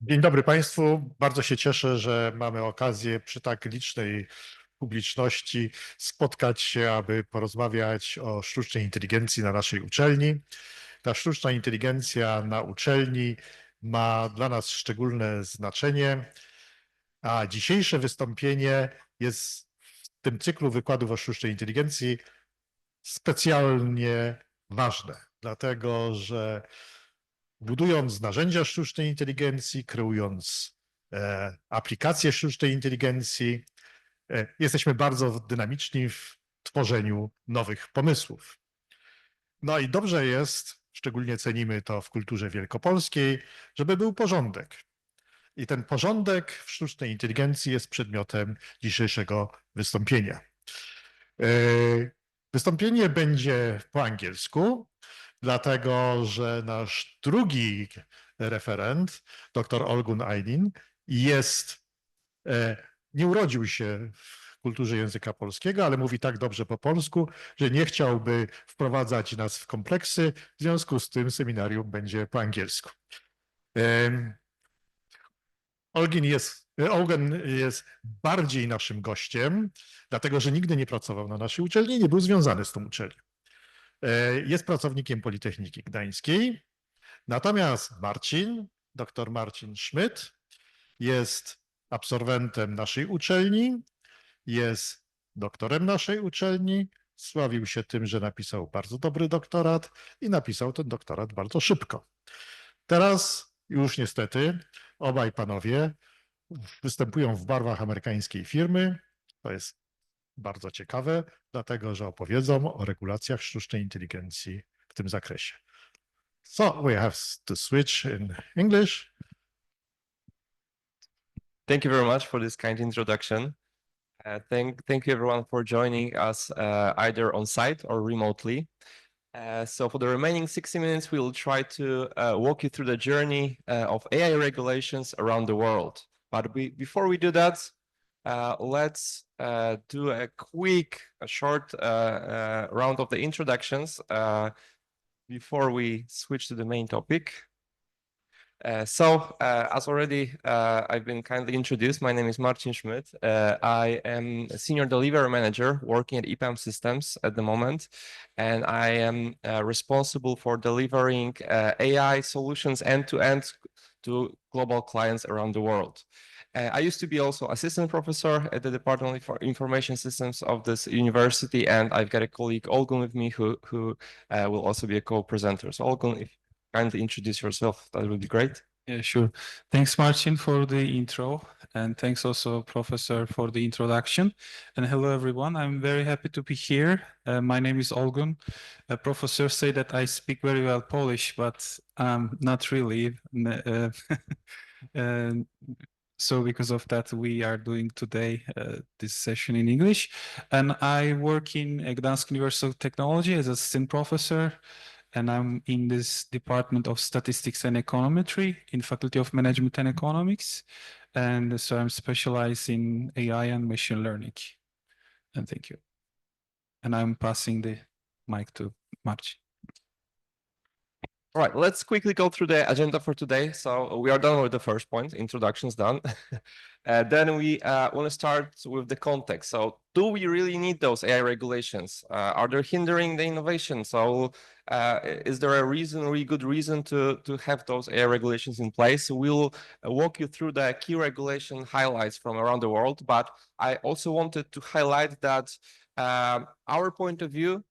Dzień dobry Państwu. Bardzo się cieszę, że mamy okazję przy tak licznej publiczności spotkać się, aby porozmawiać o sztucznej inteligencji na naszej uczelni. Ta sztuczna inteligencja na uczelni ma dla nas szczególne znaczenie, a dzisiejsze wystąpienie jest w tym cyklu wykładów o sztucznej inteligencji specjalnie ważne, dlatego że budując narzędzia sztucznej inteligencji, kreując aplikacje sztucznej inteligencji, jesteśmy bardzo dynamiczni w tworzeniu nowych pomysłów. No i dobrze jest, szczególnie cenimy to w kulturze wielkopolskiej, żeby był porządek. I ten porządek w sztucznej inteligencji jest przedmiotem dzisiejszego wystąpienia. Wystąpienie będzie po angielsku, dlatego że nasz drugi referent, dr Olgun Aydin, nie urodził się w kulturze języka polskiego, ale mówi tak dobrze po polsku, że nie chciałby wprowadzać nas w kompleksy, w związku z tym seminarium będzie po angielsku. Olgun jest bardziej naszym gościem, dlatego że nigdy nie pracował na naszej uczelni, nie był związany z tą uczelnią. Jest pracownikiem Politechniki Gdańskiej, natomiast dr Marcin Szmydt jest absolwentem naszej uczelni, jest doktorem naszej uczelni, sławił się tym, że napisał bardzo dobry doktorat i napisał ten doktorat bardzo szybko. Teraz już niestety obaj panowie występują w barwach amerykańskiej firmy. To jest bardzo ciekawe, dlatego że opowiedzą o regulacjach sztucznej inteligencji w tym zakresie. So we have to switch in English. Thank you very much for this kind introduction. Thank you everyone for joining us either on site or remotely. So for the remaining 60 minutes, we will try to walk you through the journey of AI regulations around the world. But before we do that, let's do a short round of the introductions before we switch to the main topic. As already I've been kindly introduced, my name is Marcin Szmydt. I am a senior delivery manager working at EPAM Systems at the moment, and I am responsible for delivering AI solutions end-to-end to global clients around the world. I used to be also assistant professor at the Department of Information Systems of this university, and I've got a colleague, Olgun, with me, who will also be a co-presenter. So Olgun, if kindly introduce yourself, that would be great. Yeah, sure. Thanks, Marcin, for the intro, and thanks also, Professor, for the introduction. And hello, everyone. I'm very happy to be here. My name is Olgun. Professors say that I speak very well Polish, but not really. So because of that, we are doing today this session in English. And I work in Gdańsk University of Technology as assistant professor. And I'm in this Department of Statistics and Econometry in Faculty of Management and Economics. And so I'm specialized in AI and machine learning. And thank you. And I'm passing the mic to Marcin. All right, let's quickly go through the agenda for today. So we are done with the first point, introductions done. Then we want to start with the context. So do we really need those AI regulations? Are they hindering the innovation? So is there a really good reason to have those AI regulations in place? We'll walk you through the key regulation highlights from around the world, but I also wanted to highlight that our point of view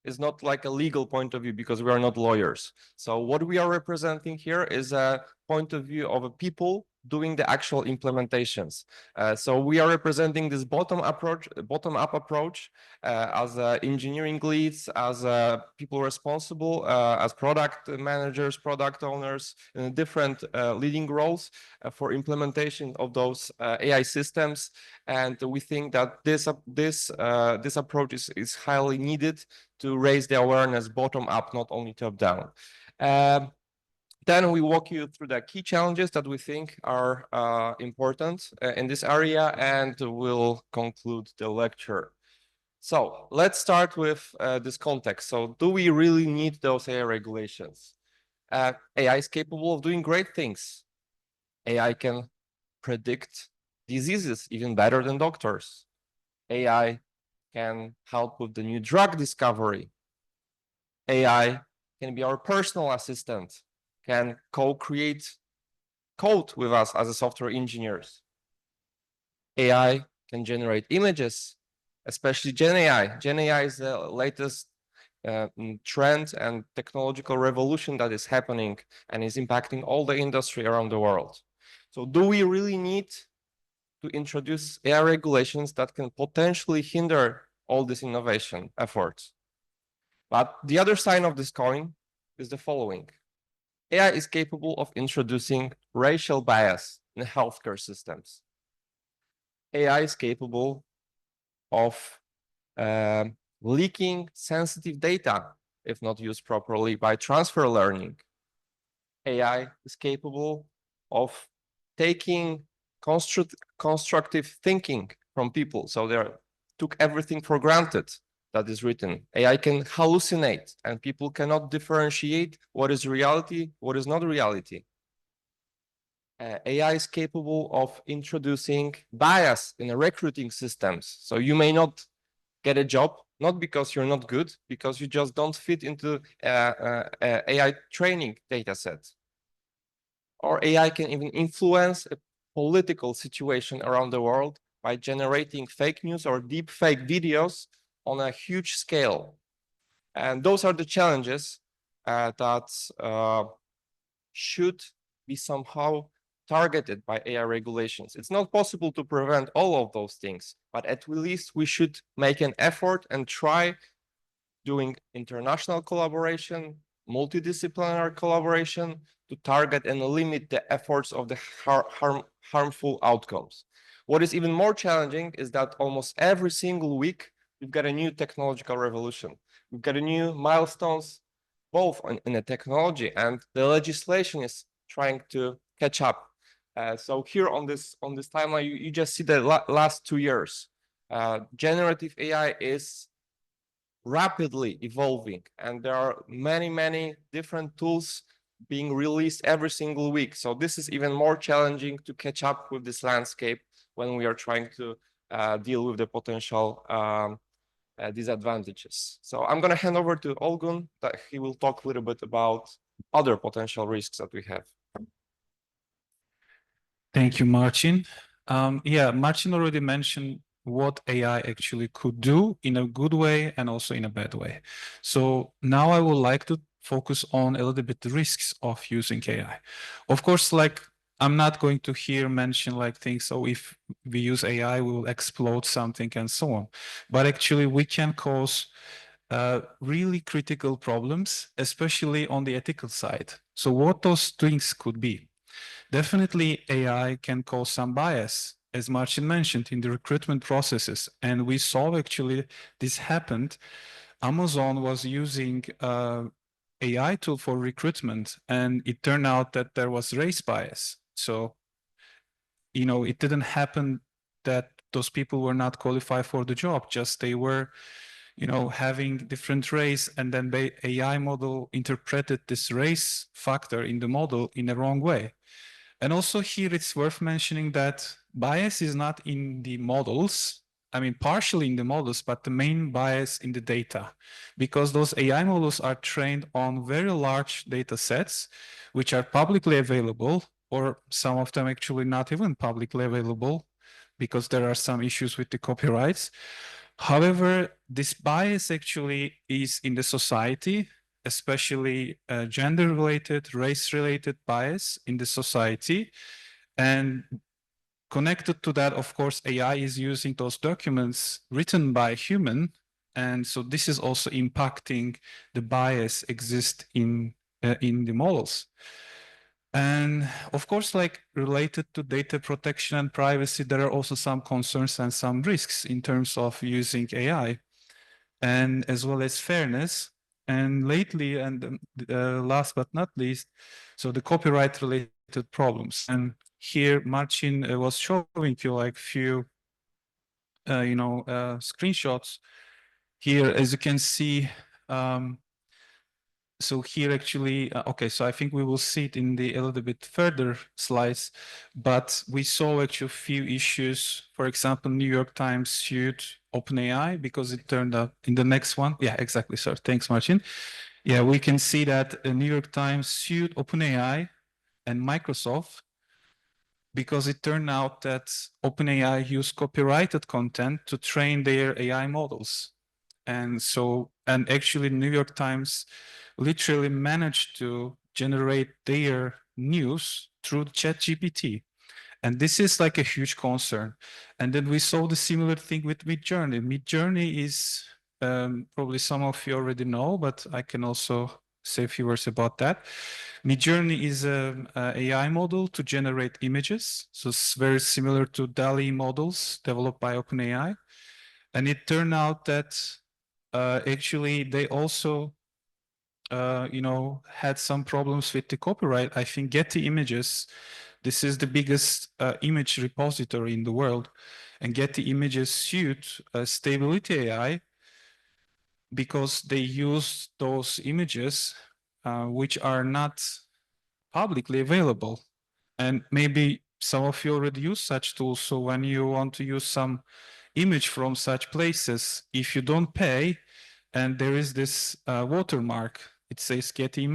is not like a legal point of view because we are not lawyers. So what we are representing here is a point of view of a people doing the actual implementations. So we are representing this bottom-up approach as engineering leads, as people responsible, as product managers, product owners, in different leading roles for implementation of those AI systems. And we think that this approach is highly needed to raise the awareness bottom-up, not only top-down. Then we walk you through the key challenges that we think are important in this area, and we'll conclude the lecture. So let's start with this context. So do we really need those AI regulations? AI is capable of doing great things. AI can predict diseases even better than doctors. AI can help with the new drug discovery. AI can be our personal assistant, can co-create code with us as a software engineers. AI can generate images, especially Gen AI. Gen AI is the latest trend and technological revolution that is happening and is impacting all the industry around the world. So do we really need to introduce AI regulations that can potentially hinder all this innovation efforts? But the other side of this coin is the following. AI is capable of introducing racial bias in healthcare systems. AI is capable of leaking sensitive data if not used properly by transfer learning. AI is capable of taking constructive thinking from people. So they took everything for granted that is written. AI can hallucinate, and people cannot differentiate what is reality, what is not reality. AI is capable of introducing bias in the recruiting systems. So you may not get a job, not because you're not good, because you just don't fit into AI training data set. Or AI can even influence a political situation around the world by generating fake news or deep fake videos on a huge scale. And those are the challenges that should be somehow targeted by AI regulations. It's not possible to prevent all of those things, but at least we should make an effort and try doing international collaboration, multidisciplinary collaboration to target and limit the efforts of the harmful outcomes. What is even more challenging is that almost every single week, we've got a new technological revolution. We've got a new milestones, both in the technology, and the legislation is trying to catch up. So here on this timeline, you just see the last 2 years. Generative AI is rapidly evolving, and there are many different tools being released every single week. So this is even more challenging to catch up with this landscape when we are trying to deal with the potential disadvantages. So I'm going to hand over to Olgun, that he will talk a little bit about other potential risks that we have. Thank you, Marcin. Yeah, Marcin already mentioned what AI actually could do in a good way and also in a bad way. So now I would like to focus on a little bit the risks of using AI. Of course, like I'm not going to here mention like things, so if we use AI, we will explode something and so on. But actually we can cause really critical problems, especially on the ethical side. So what those things could be? Definitely AI can cause some bias, as Marcin mentioned, in the recruitment processes. And we saw actually this happened. Amazon was using AI tool for recruitment, and it turned out that there was race bias. So, you know, it didn't happen that those people were not qualified for the job, just they were, you know, having different race, and then the AI model interpreted this race factor in the model in the wrong way. And also here it's worth mentioning that bias is not in the models, I mean partially in the models, but the main bias in the data, because those AI models are trained on very large data sets, which are publicly available, or some of them actually not even publicly available, because there are some issues with the copyrights. However, this bias actually is in the society, especially gender-related, race-related bias in the society. And connected to that, of course, AI is using those documents written by human. And so this is also impacting the bias exist in the models. And of course, like related to data protection and privacy, there are also some concerns and some risks in terms of using AI, and as well as fairness. And lately, and last but not least, so the copyright related problems. And here Marcin was showing you like few, screenshots here. As you can see, so here actually, okay, so I think we will see it in the a little bit further slides, but we saw actually a few issues. For example, New York Times sued OpenAI because it turned out in the next one. Yeah, exactly, sir. Thanks, Marcin. Yeah, we can see that New York Times sued OpenAI and Microsoft because it turned out that OpenAI used copyrighted content to train their AI models. And so, and actually New York Times literally managed to generate their news through ChatGPT. And this is like a huge concern. And then we saw the similar thing with Midjourney. Midjourney is probably some of you already know, but I can also say a few words about that. Midjourney is an AI model to generate images. So it's very similar to DALL-E models developed by OpenAI. And it turned out that actually they also had some problems with the copyright. I think Getty Images, this is the biggest image repository in the world, and Getty Images sued Stability AI because they used those images which are not publicly available. And maybe some of you already use such tools. So when you want to use some image from such places, if you don't pay, and there is this watermark, it says Getty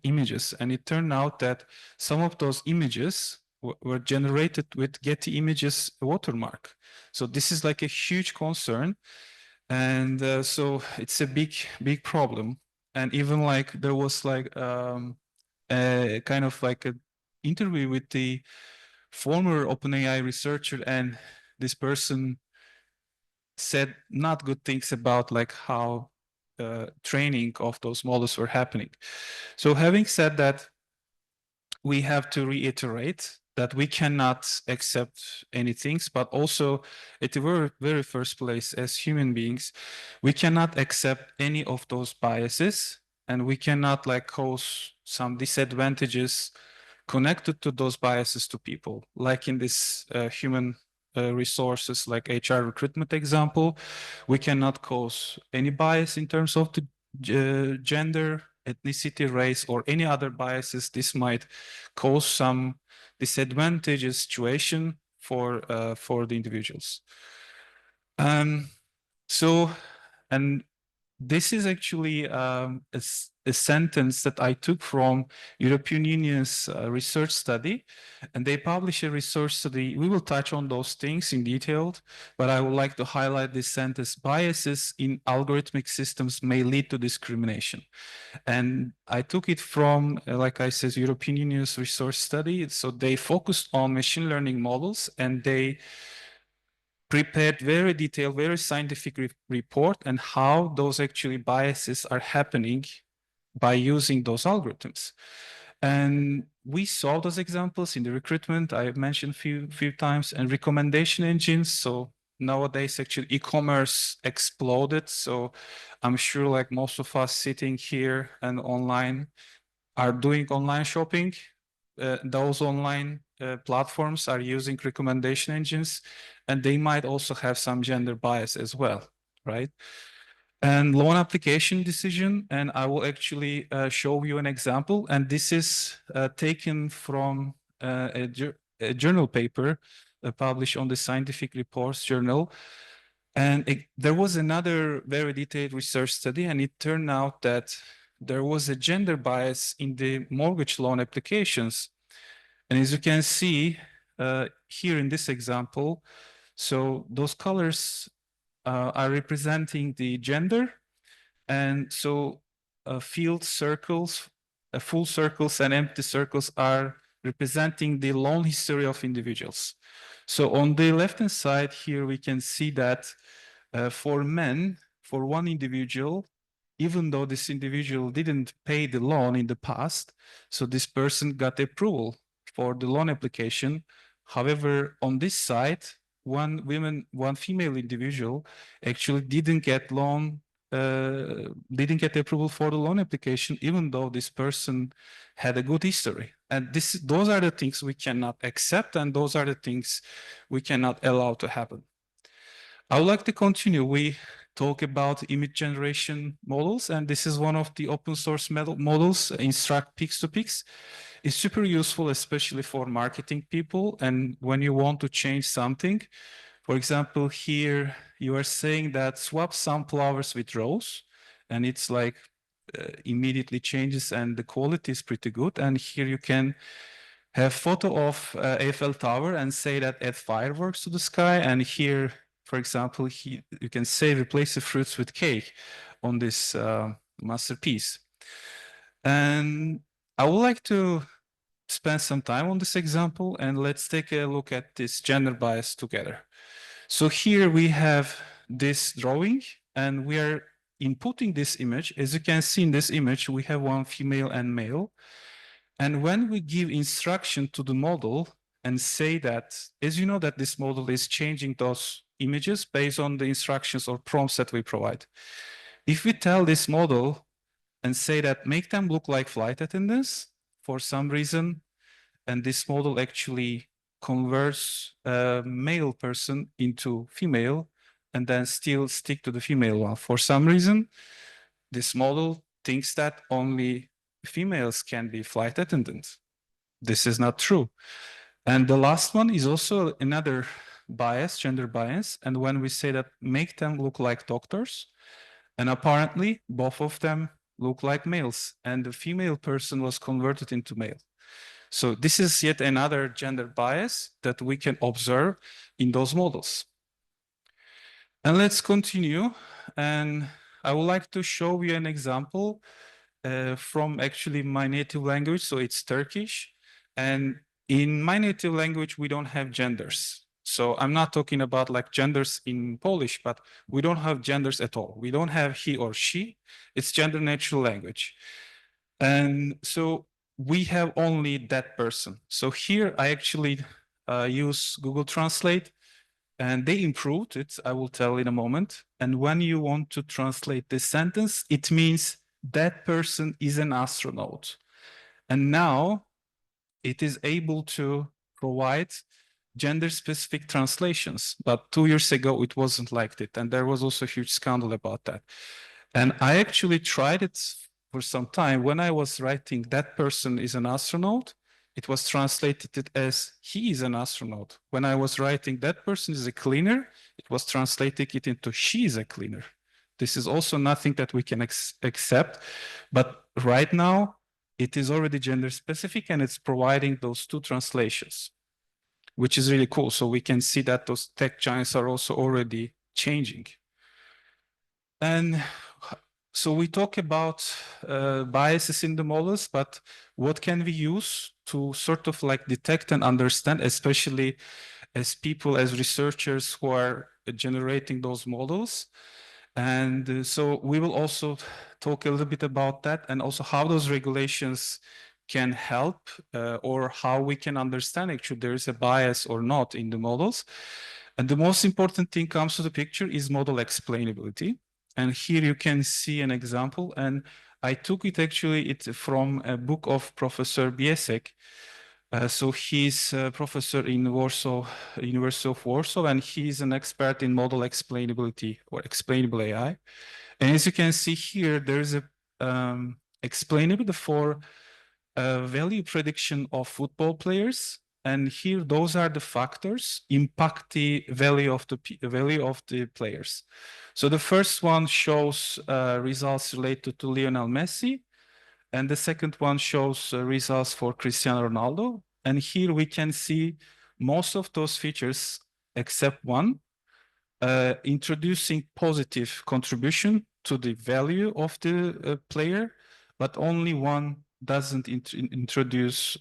Images, and it turned out that some of those images were generated with Getty Images watermark. So this is like a huge concern, and so it's a big problem. And even like there was like a kind of like an interview with the former OpenAI researcher, and this person said not good things about like how training of those models were happening. So having said that, we have to reiterate that we cannot accept anything, but also at the very, very first place as human beings, we cannot accept any of those biases, and we cannot like cause some disadvantages connected to those biases to people, like in this human resources like HR recruitment example. We cannot cause any bias in terms of the gender, ethnicity, race, or any other biases. This might cause some disadvantageous situation for the individuals. So, and this is actually a sentence that I took from European Union's research study, and they published a research study. We will touch on those things in detail, but I would like to highlight this sentence: biases in algorithmic systems may lead to discrimination. And I took it from, like I said, European Union's research study. So they focused on machine learning models, and they prepared very detailed, very scientific report and how those actually biases are happening by using those algorithms. And we saw those examples in the recruitment I have mentioned few times, and recommendation engines. So nowadays actually e-commerce exploded. So I'm sure like most of us sitting here and online are doing online shopping. Those online platforms are using recommendation engines, and they might also have some gender bias as well, right? And loan application decision, and I will actually show you an example. And this is taken from a journal paper published on the Scientific Reports Journal. And there was another very detailed research study, and it turned out that there was a gender bias in the mortgage loan applications. And as you can see here in this example, so those colors are representing the gender. And so filled circles, full circles and empty circles are representing the loan history of individuals. So on the left-hand side here, we can see that for men, for one individual, even though this individual didn't pay the loan in the past, so this person got approval for the loan application. However, on this side, one female individual actually didn't get approval for the loan application, even though this person had a good history. And those are the things we cannot accept, and those are the things we cannot allow to happen. I would like to continue. We talk about image generation models. And this is one of the open source models, Instruct Pix2Pix. It's super useful, especially for marketing people. And when you want to change something, for example, here you are saying that swap sunflowers with rose, and it's like immediately changes and the quality is pretty good. And here you can have photo of Eiffel Tower and say that add fireworks to the sky. And here, for example, you can say replace the fruits with cake on this masterpiece. And I would like to spend some time on this example, and let's take a look at this gender bias together. So here we have this drawing, and we are inputting this image. As you can see in this image, we have one female and male. And when we give instruction to the model and say that, as you know, that this model is changing those images based on the instructions or prompts that we provide. If we tell this model and say that make them look like flight attendants for some reason, and this model actually converts a male person into female and then still stick to the female one. For some reason, this model thinks that only females can be flight attendants. This is not true. And the last one is also another bias, gender bias. And when we say that make them look like doctors, and apparently both of them look like males, and the female person was converted into male. So this is yet another gender bias that we can observe in those models. And let's continue. And I would like to show you an example from actually my native language. So it's Turkish. And in my native language, we don't have genders. So I'm not talking about like genders in Polish, but we don't have genders at all. We don't have he or she. It's gender neutral language. And so we have only that person. So here I actually use Google Translate, and they improved it, I will tell in a moment. And when you want to translate this sentence, it means that person is an astronaut. And now it is able to provide gender-specific translations. But 2 years ago, it wasn't like it. And there was also a huge scandal about that. And I actually tried it for some time. When I was writing that person is an astronaut, it was translated as he is an astronaut. When I was writing that person is a cleaner, it was translating it into she is a cleaner. This is also nothing that we can accept. But right now, it is already gender specific and it's providing those two translations, which is really cool. So we can see that those tech giants are also already changing. And so we talk about biases in the models, but what can we use to sort of like detect and understand, especially as people, as researchers who are generating those models? And so we will also talk a little bit about that, and also how those regulations can help or how we can understand actually there is a bias or not in the models. And the most important thing comes to the picture is model explainability. And here you can see an example, and I took it actually from a book of Professor Biesek. So he's a professor in Warsaw, University of Warsaw, and he's an expert in model explainability or explainable AI. And as you can see here, there's a explainability for value prediction of football players. And here, those are the factors impact the value of the players. So the first one shows results related to Lionel Messi. And the second one shows results for Cristiano Ronaldo. And here we can see most of those features, except one, introducing positive contribution to the value of the player, but only one doesn't introduce,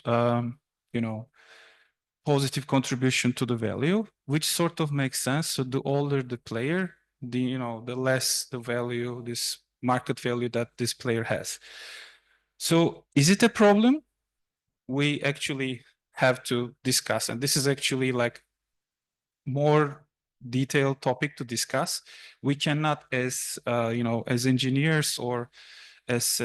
positive contribution to the value, which sort of makes sense. So the older the player, the less the value, this market value that this player has. So is it a problem? We actually have to discuss, and this is actually like more detailed topic to discuss. We cannot, as as engineers or as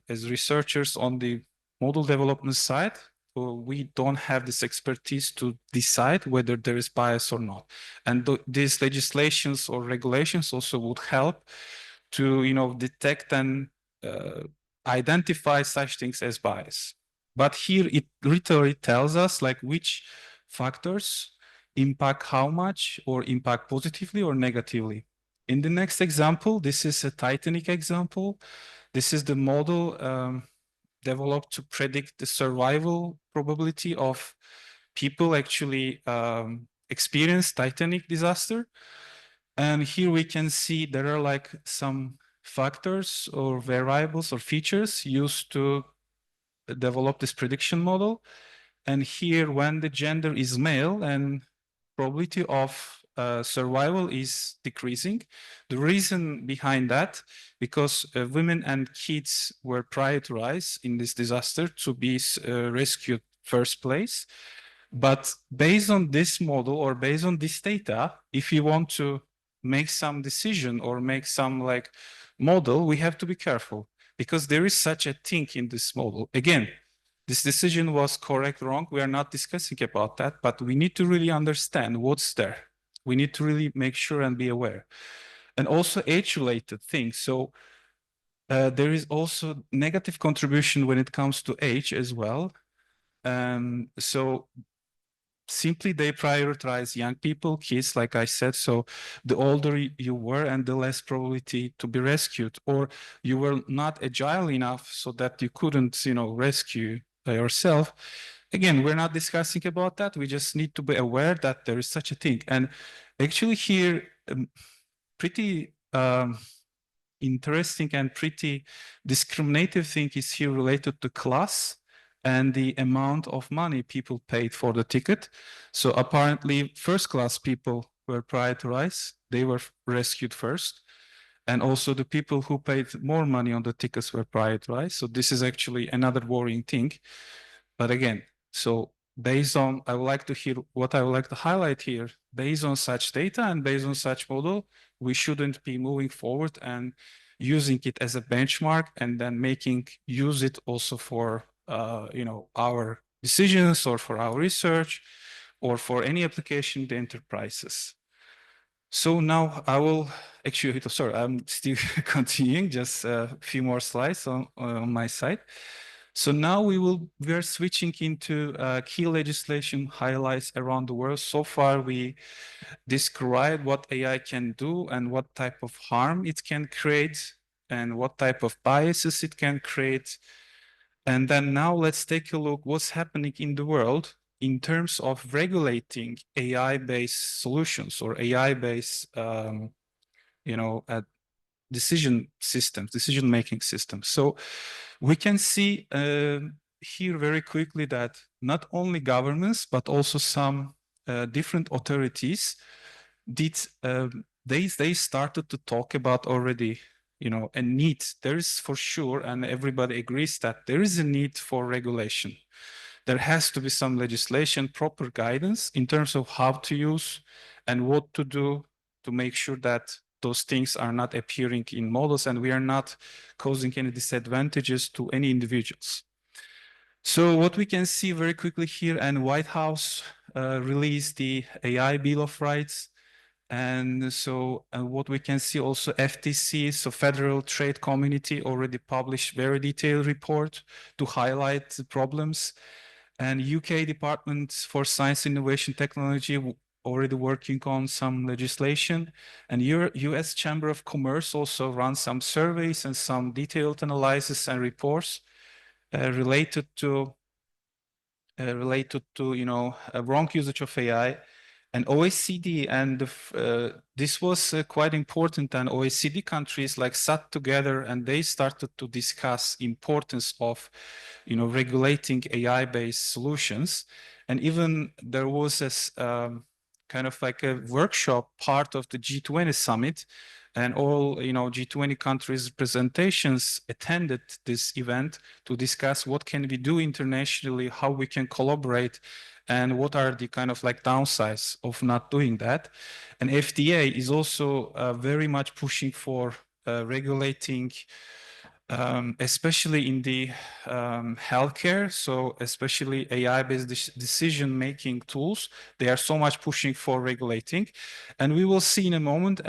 researchers on the model development side, we don't have this expertise to decide whether there is bias or not. And these legislations or regulations also would help to, detect and identify such things as bias. But here it literally tells us like which factors impact how much or impact positively or negatively. In the next example, this is a Titanic example. This is the model developed to predict the survival probability of people actually experience Titanic disaster. And here we can see there are like some factors or variables or features used to develop this prediction model. And here, when the gender is male and probability of survival is decreasing. The reason behind that, because women and kids were prioritized in this disaster to be rescued first place. But based on this model or based on this data, if you want to make some decision or make some like model, we have to be careful because there is such a thing in this model. Again, this decision was correct, wrong. We are not discussing about that, but we need to really understand what's there. We need to really make sure and be aware. And also age-related things. So there is also negative contribution when it comes to age as well. So simply they prioritize young people, kids, like I said. So the older you were and the less probability to be rescued, or you were not agile enough so that you couldn't, rescue yourself. Again, we're not discussing about that. We just need to be aware that there is such a thing. And actually here, pretty interesting and pretty discriminative thing is here related to class and the amount of money people paid for the ticket. So apparently first class people were prioritized. They were rescued first. And also the people who paid more money on the tickets were prioritized. So this is actually another worrying thing. But again, so based on, I would like to hear what I would like to highlight here, based on such data and based on such model, we shouldn't be moving forward and using it as a benchmark and then use it also for, our decisions or for our research or for any application in the enterprises. So now I will actually, sorry, I'm still continuing, just a few more slides on my side. So now we are switching into key legislation highlights around the world. So far, we described what AI can do and what type of harm it can create and what type of biases it can create. And then now let's take a look what's happening in the world in terms of regulating AI-based solutions or AI-based, decision-making systems. So we can see here very quickly that not only governments, but also some different authorities they started to talk about already, a need. There is for sure, and everybody agrees that there is a need for regulation. There has to be some legislation, proper guidance in terms of how to use and what to do to make sure that those things are not appearing in models and we are not causing any disadvantages to any individuals. So what we can see very quickly here, and White House released the AI Bill of Rights. And so what we can see also FTC, so Federal Trade Community, already published very detailed report to highlight the problems. And UK Department for Science, Innovation, Technology already working on some legislation. And US Chamber of Commerce also runs some surveys and some detailed analysis and reports related to wrong usage of AI. And OECD, and this was quite important, and OECD countries like sat together and they started to discuss importance of, regulating AI-based solutions. And even there was this kind of like a workshop part of the G20 summit, and all, G20 countries representations attended this event to discuss what can we do internationally, how we can collaborate, and what are the kind of like downsides of not doing that. And FDA is also very much pushing for regulating especially in the healthcare. So especially AI-based decision-making tools, they are so much pushing for regulating, and we will see in a moment.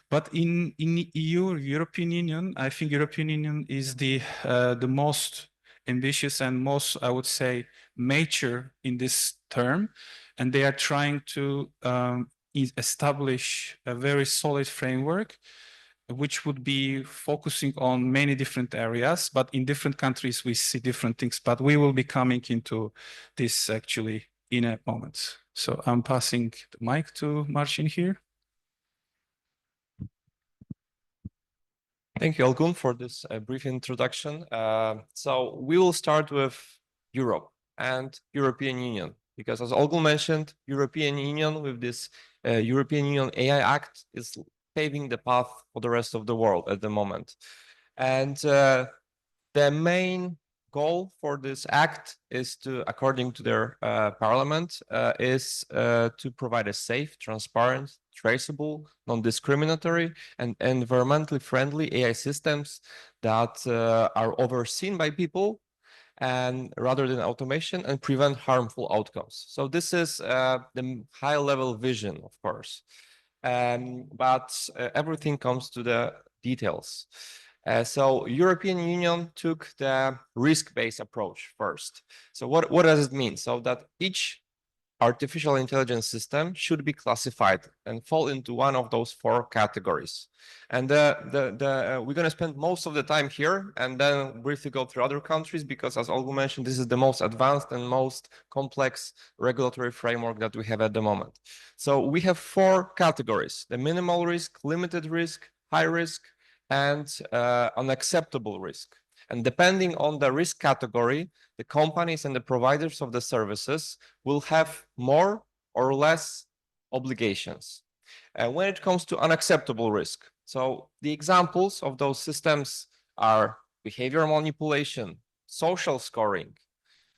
But in EU, European Union, I think European Union is the most ambitious and most, I would say, mature in this term, and they are trying to establish a very solid framework which would be focusing on many different areas, but in different countries we see different things. But we will be coming into this actually in a moment. So I'm passing the mic to Marcin here. Thank you, Olgun, for this brief introduction. So we will start with Europe and European Union, because as Olgun mentioned, European Union with this European Union AI Act is paving the path for the rest of the world at the moment. And the main goal for this act is to, according to their parliament, is to provide a safe, transparent, traceable, non-discriminatory, and environmentally friendly AI systems that are overseen by people and rather than automation, and prevent harmful outcomes. So this is the high-level vision, of course. But everything comes to the details. So European Union took the risk-based approach first. So what does it mean? So that each artificial intelligence system should be classified and fall into one of those 4 categories. And we're going to spend most of the time here and then briefly go through other countries, because as Olgun mentioned, this is the most advanced and most complex regulatory framework that we have at the moment. So we have 4 categories: the minimal risk, limited risk, high risk, and unacceptable risk. And depending on the risk category, the companies and the providers of the services will have more or less obligations. When it comes to unacceptable risk, so the examples of those systems are behavioral manipulation, social scoring,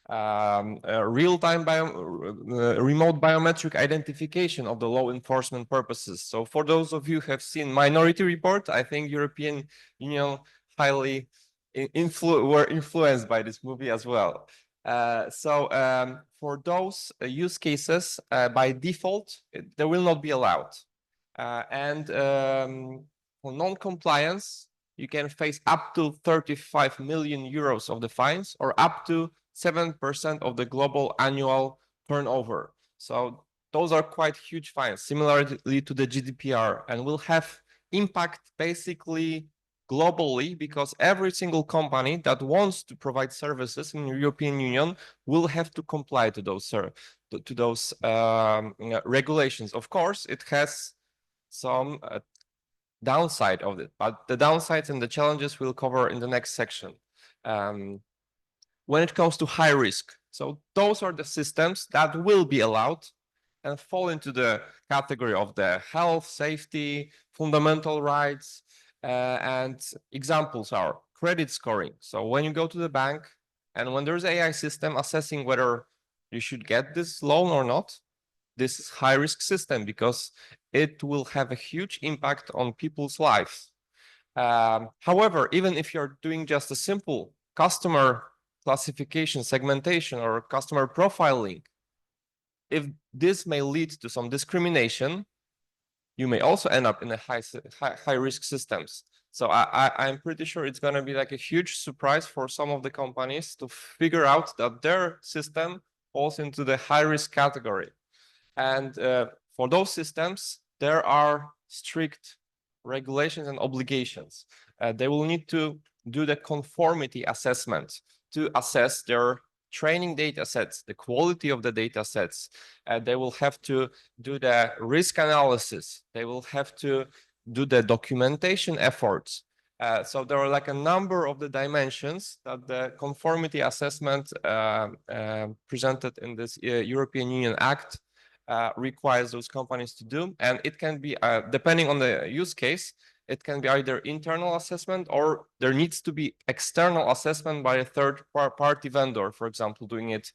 real-time remote biometric identification of the law enforcement purposes. So for those of you who have seen Minority Report, I think European Union highly were influenced by this movie as well. For those use cases, by default, they will not be allowed. For non-compliance, you can face up to 35 million euros of the fines, or up to 7% of the global annual turnover. So those are quite huge fines, similarly to the GDPR, and will have impact basically globally, because every single company that wants to provide services in the European Union will have to comply to those regulations. Of course, it has some downside of it, but the downsides and the challenges we'll cover in the next section. When it comes to high risk, so those are the systems that will be allowed and fall into the category of the health, safety, fundamental rights, and examples are credit scoring. So when you go to the bank and when there's AI system assessing whether you should get this loan or not, this is high risk system because it will have a huge impact on people's lives. However, even if you're doing just a simple customer classification, segmentation, or customer profiling, if this may lead to some discrimination, you may also end up in a high risk systems. So I'm pretty sure it's going to be like a huge surprise for some of the companies to figure out that their system falls into the high risk category. And for those systems, there are strict regulations and obligations. They will need to do the conformity assessment to assess their training data sets, the quality of the data sets. They will have to do the risk analysis. They will have to do the documentation efforts. So there are like a number of the dimensions that the conformity assessment presented in this European Union Act requires those companies to do. And it can be, depending on the use case, it can be either internal assessment or there needs to be external assessment by a third-party vendor, for example, doing it,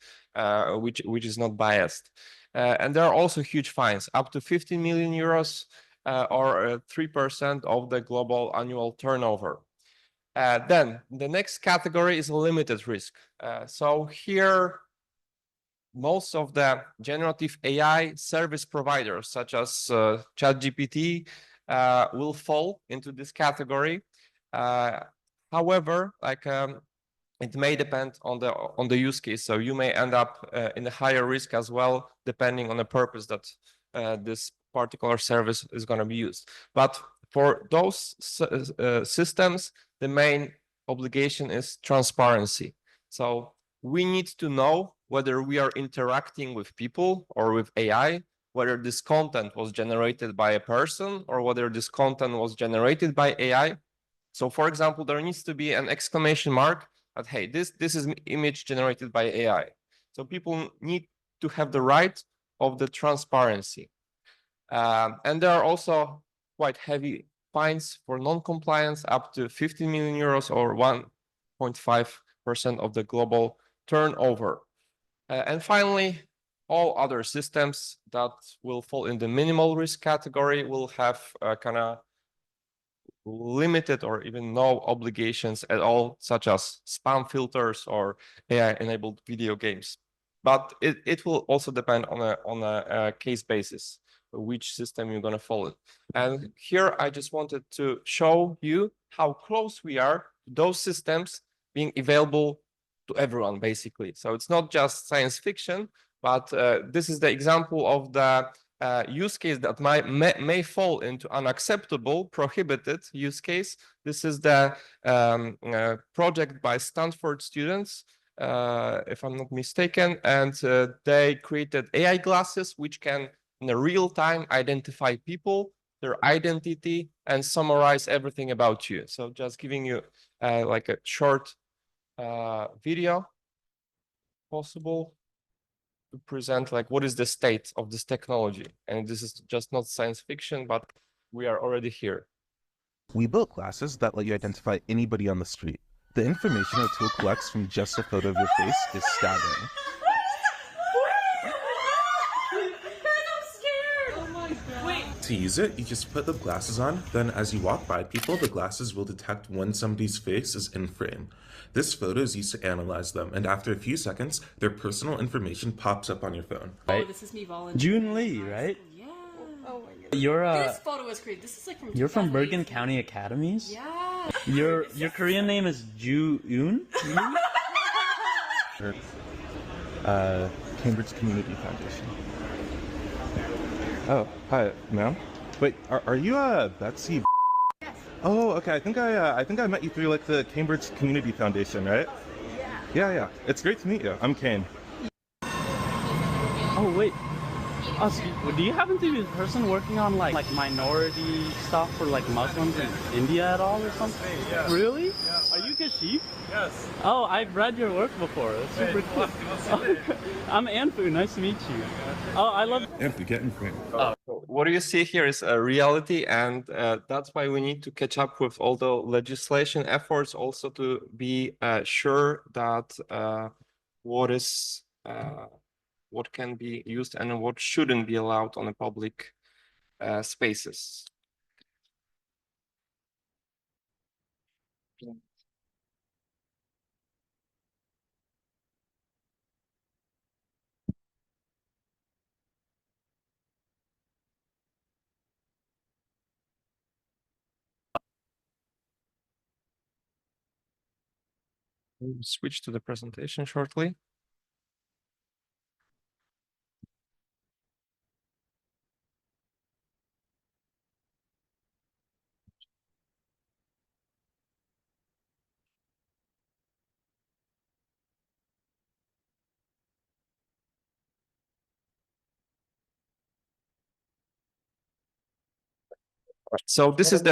which is not biased. And there are also huge fines, up to 15 million euros or 3% of the global annual turnover. Then the next category is limited risk. So here, most of the generative AI service providers, such as ChatGPT, will fall into this category. However, it may depend on the use case. So you may end up in a higher risk as well, depending on the purpose that this particular service is going to be used. But for those systems, the main obligation is transparency. So we need to know whether we are interacting with people or with AI, whether this content was generated by a person or whether this content was generated by AI. So for example, there needs to be an exclamation mark that, hey, this is image generated by AI. So people need to have the right of the transparency. And there are also quite heavy fines for non-compliance, up to 15 million euros or 1.5% of the global turnover. And finally, all other systems that will fall in the minimal risk category will have kind of limited or even no obligations at all, such as spam filters or AI-enabled video games. But it will also depend on a case basis, which system you're going to follow. And here I just wanted to show you how close we are to those systems being available to everyone, basically. So it's not just science fiction, but this is the example of the use case that may fall into unacceptable, prohibited use case. This is the project by Stanford students, if I'm not mistaken, and they created AI glasses which can in a real time identify people, their identity, and summarize everything about you. So just giving you like a short video possible to present like what is the state of this technology. And this is just not science fiction, but we are already here. We built glasses that let you identify anybody on the street. The information our tool collects from just a photo of your face is staggering. To use it, you just put the glasses on, then as you walk by people, the glasses will detect when somebody's face is in frame. This photo is used to analyze them, and after a few seconds, their personal information pops up on your phone. Oh, this is me volunteering. June Lee, right? Yeah. Oh my god. This photo was great. This is like from You're from 2008. Bergen County Academies? Yeah. Your Korean name is Ju-eun? Cambridge Community Foundation. Oh, hi, ma'am. Wait, are you Betsy? Yes. Oh, okay. I think I met you through like the Cambridge Community Foundation, right? Yeah. Yeah. It's great to meet you. I'm Kane. Oh wait. Oh, so do you happen to be the person working on like minority stuff for like Muslims in India at all or something? Yeah. Really? Yeah. Are you Kashif? Yes. Oh, I've read your work before. It's super cool. I'm Anfu. Nice to meet you. Oh, I love. Anfu, get in frame. What you see here is a reality, and that's why we need to catch up with all the legislation efforts, also to be sure that what can be used and what shouldn't be allowed on the public spaces. We'll switch to the presentation shortly. So this is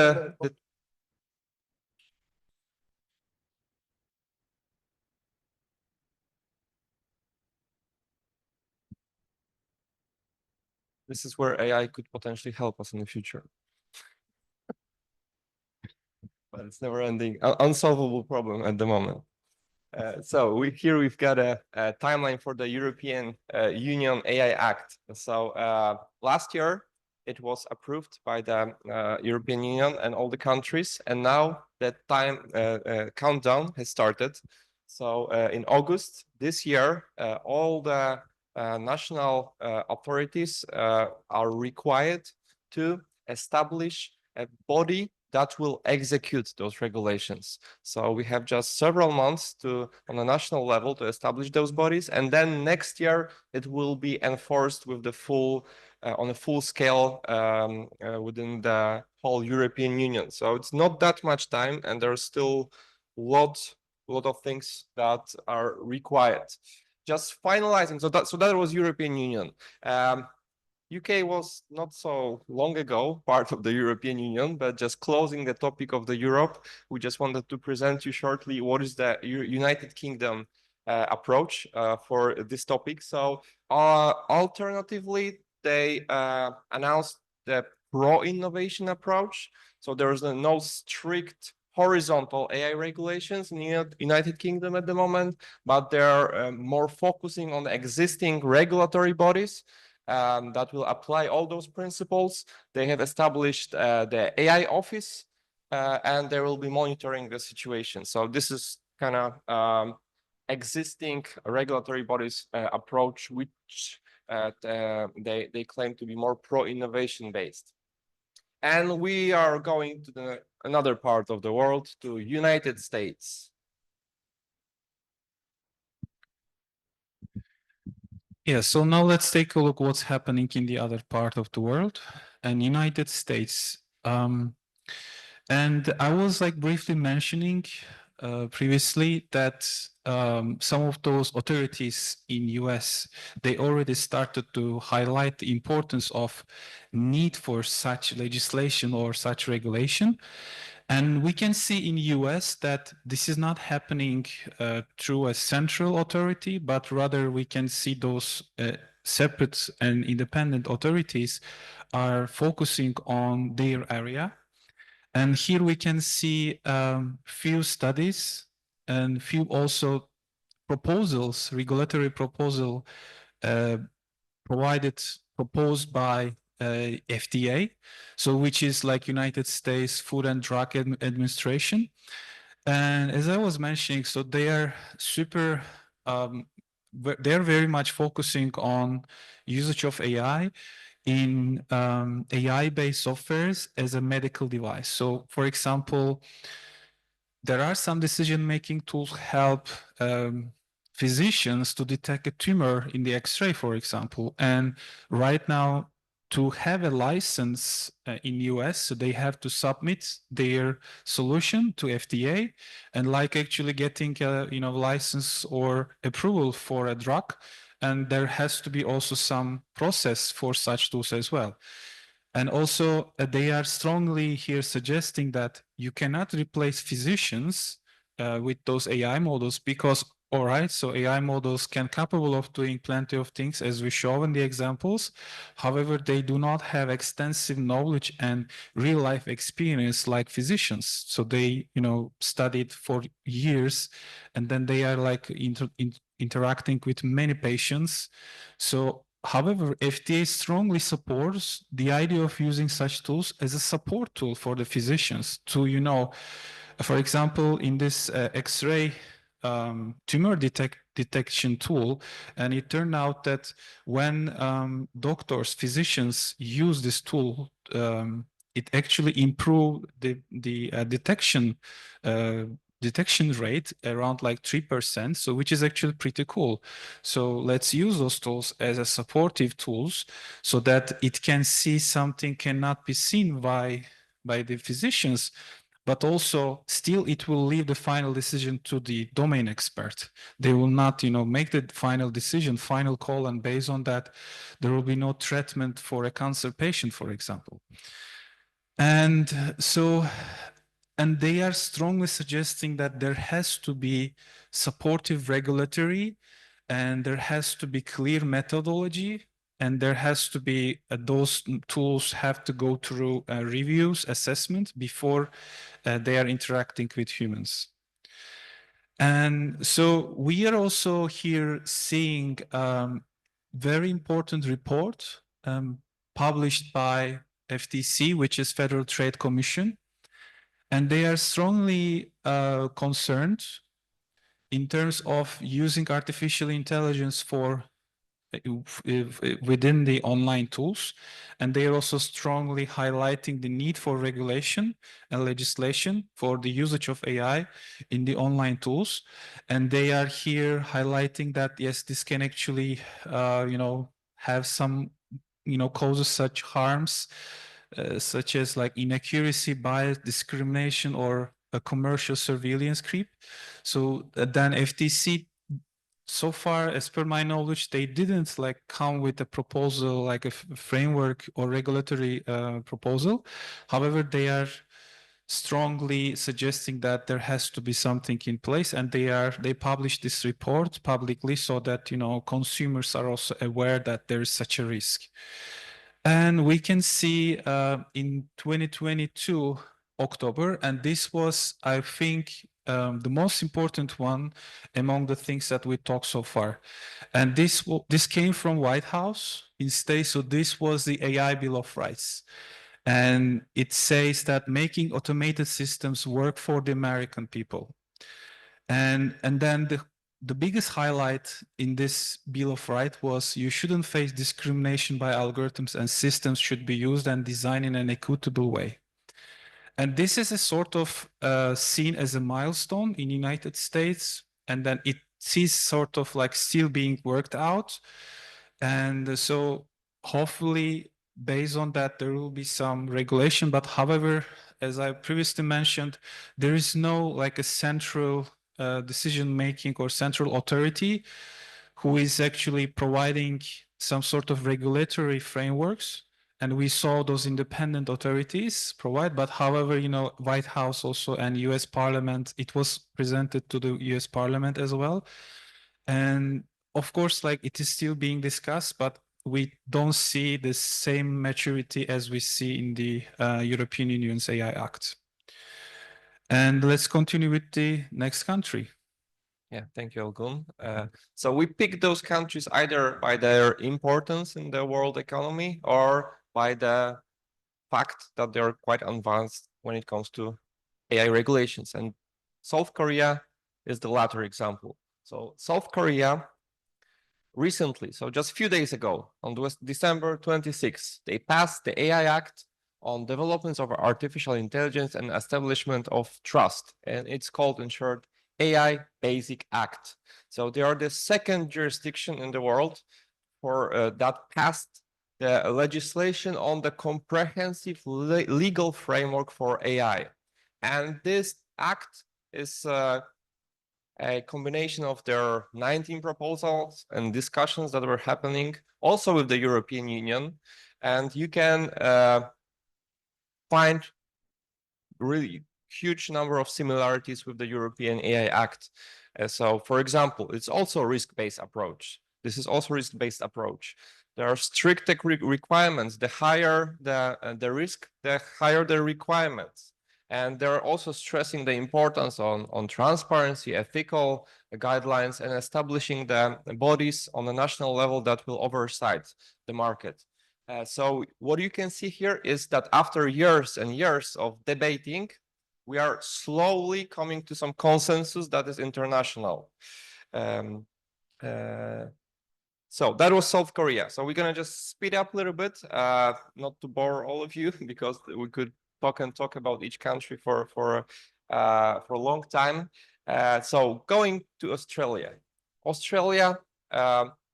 this is where AI could potentially help us in the future. But it's never ending, unsolvable problem at the moment. So we've got a timeline for the European Union AI Act. So last year, it was approved by the European Union and all the countries, and now that time countdown has started. So in August this year, all the national authorities are required to establish a body that will execute those regulations. So we have just several months on a national level to establish those bodies, and then next year it will be enforced with the on a full scale within the whole European Union. So it's not that much time, and there's still a lot of things that are required. Just finalizing, so that was European Union. UK was not so long ago part of the European Union, but just closing the topic of the Europe, we just wanted to present you shortly what is the United Kingdom approach for this topic. So alternatively, they announced the pro-innovation approach. So there is no strict horizontal AI regulations in the United Kingdom at the moment, but they're more focusing on existing regulatory bodies that will apply all those principles. They have established the AI office, and they will be monitoring the situation. So this is kind of existing regulatory bodies approach, which they claim to be more pro-innovation based. And we are going to another part of the world, to United States. Yeah, so now let's take a look what's happening in the other part of the world and United States. And I was like briefly mentioning previously that some of those authorities in US, they already started to highlight the importance of need for such legislation or such regulation. And we can see in US that this is not happening through a central authority, but rather we can see those separate and independent authorities are focusing on their area. And here we can see few studies and few also proposals, regulatory proposal proposed by FDA, so which is like United States Food and Drug Administration. And as I was mentioning, so they are they're very much focusing on usage of AI in AI-based softwares as a medical device. So for example, there are some decision-making tools help physicians to detect a tumor in the X-ray, for example. And right now, to have a license in US, so they have to submit their solution to FDA, and like actually getting a license or approval for a drug. And there has to be also some process for such tools as well. And also they are strongly here suggesting that you cannot replace physicians with those AI models because, all right, so AI models can capable of doing plenty of things as we show in the examples. However, they do not have extensive knowledge and real life experience like physicians. So they, studied for years and then they are like interacting with many patients. So however, FDA strongly supports the idea of using such tools as a support tool for the physicians to, for example, in this X-ray tumor detection tool, and it turned out that when physicians use this tool, it actually improved the detection rate around like 3%, so which is actually pretty cool. So let's use those tools as a supportive tools so that it can see something cannot be seen by the physicians, but also still it will leave the final decision to the domain expert. They will not, make the final decision, final call, and based on that, there will be no treatment for a cancer patient, for example. And so, and they are strongly suggesting that there has to be supportive regulatory and there has to be clear methodology and there has to be, those tools have to go through reviews, assessment before they are interacting with humans. And so we are also here seeing very important report published by FTC, which is Federal Trade Commission. And they are strongly concerned in terms of using artificial intelligence for within the online tools. And they are also strongly highlighting the need for regulation and legislation for the usage of AI in the online tools. And they are here highlighting that, yes, this can actually, have some, causes such harms, such as like inaccuracy, bias, discrimination, or a commercial surveillance creep. So then FTC, so far, as per my knowledge, they didn't like come with a proposal, like a framework or regulatory proposal. However, they are strongly suggesting that there has to be something in place, and they published this report publicly so that consumers are also aware that there is such a risk. And we can see in 2022 October, and this was, I think, the most important one among the things that we talked so far. And this came from White House in state. So this was the AI Bill of Rights. And it says that making automated systems work for the American people. And then the biggest highlight in this Bill of Rights was you shouldn't face discrimination by algorithms, and systems should be used and designed in an equitable way. And this is a sort of seen as a milestone in the United States, and then it is sort of like still being worked out. And so hopefully based on that, there will be some regulation. But however, as I previously mentioned, there is no like a central decision-making or central authority who is actually providing some sort of regulatory frameworks. And we saw those independent authorities provide, but however, White House also and US Parliament, it was presented to the US Parliament as well. And of course, like it is still being discussed, but we don't see the same maturity as we see in the European Union's AI Act. And let's continue with the next country. Yeah, thank you, Olgun. So we pick those countries either by their importance in the world economy or by the fact that they're quite advanced when it comes to AI regulations. And South Korea is the latter example. So South Korea recently, so just a few days ago, on December 26th, they passed the AI Act on developments of artificial intelligence and establishment of trust. And it's called, in short, AI Basic Act. So they are the second jurisdiction in the world for that passed the legislation on the comprehensive legal framework for AI. And this act is a combination of their 19 proposals and discussions that were happening also with the European Union. And you can find really huge number of similarities with the European AI Act. So for example, it's also a risk-based approach. This is also a risk-based approach. There are strict requirements. The higher the risk, the higher the requirements. And they're also stressing the importance on transparency, ethical guidelines, and establishing the bodies on the national level that will oversight the market. So what you can see here is that after years and years of debating, we are slowly coming to some consensus that is international. So that was South Korea. So we're gonna just speed up a little bit, not to bore all of you, because we could talk about each country for a long time. So going to Australia. Australia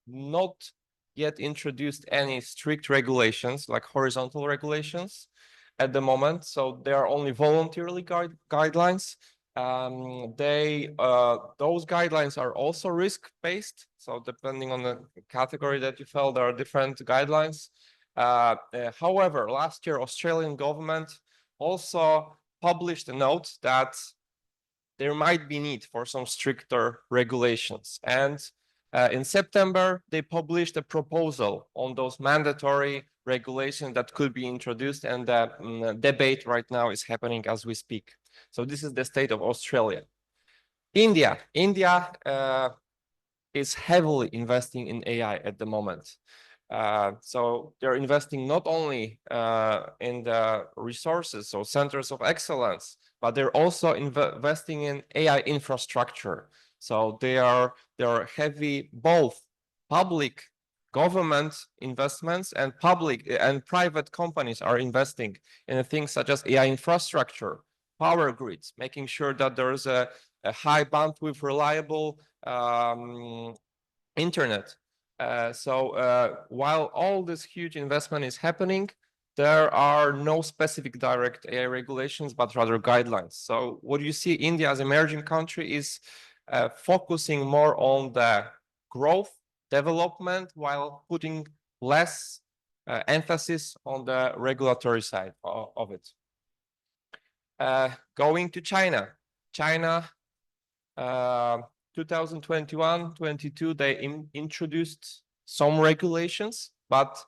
not yet introduced any strict regulations, like horizontal regulations at the moment. So they are only voluntarily guidelines. Those guidelines are also risk-based. So depending on the category that you fell, there are different guidelines. However, last year, Australian government also published a note that there might be need for some stricter regulations. And in September, they published a proposal on those mandatory regulations that could be introduced, and the debate right now is happening as we speak. So this is the state of Australia. India is heavily investing in AI at the moment. So they're investing not only in the resources, so centers of excellence, but they're also investing in AI infrastructure. So they are heavy both public government investments and public and private companies are investing in things such as AI infrastructure, power grids, making sure that there's a high bandwidth, reliable internet. While all this huge investment is happening, there are no specific direct AI regulations, but rather guidelines. So what you see India as emerging country is focusing more on the growth, development, while putting less emphasis on the regulatory side of it. Going to China. China, 2021-22, they introduced some regulations, but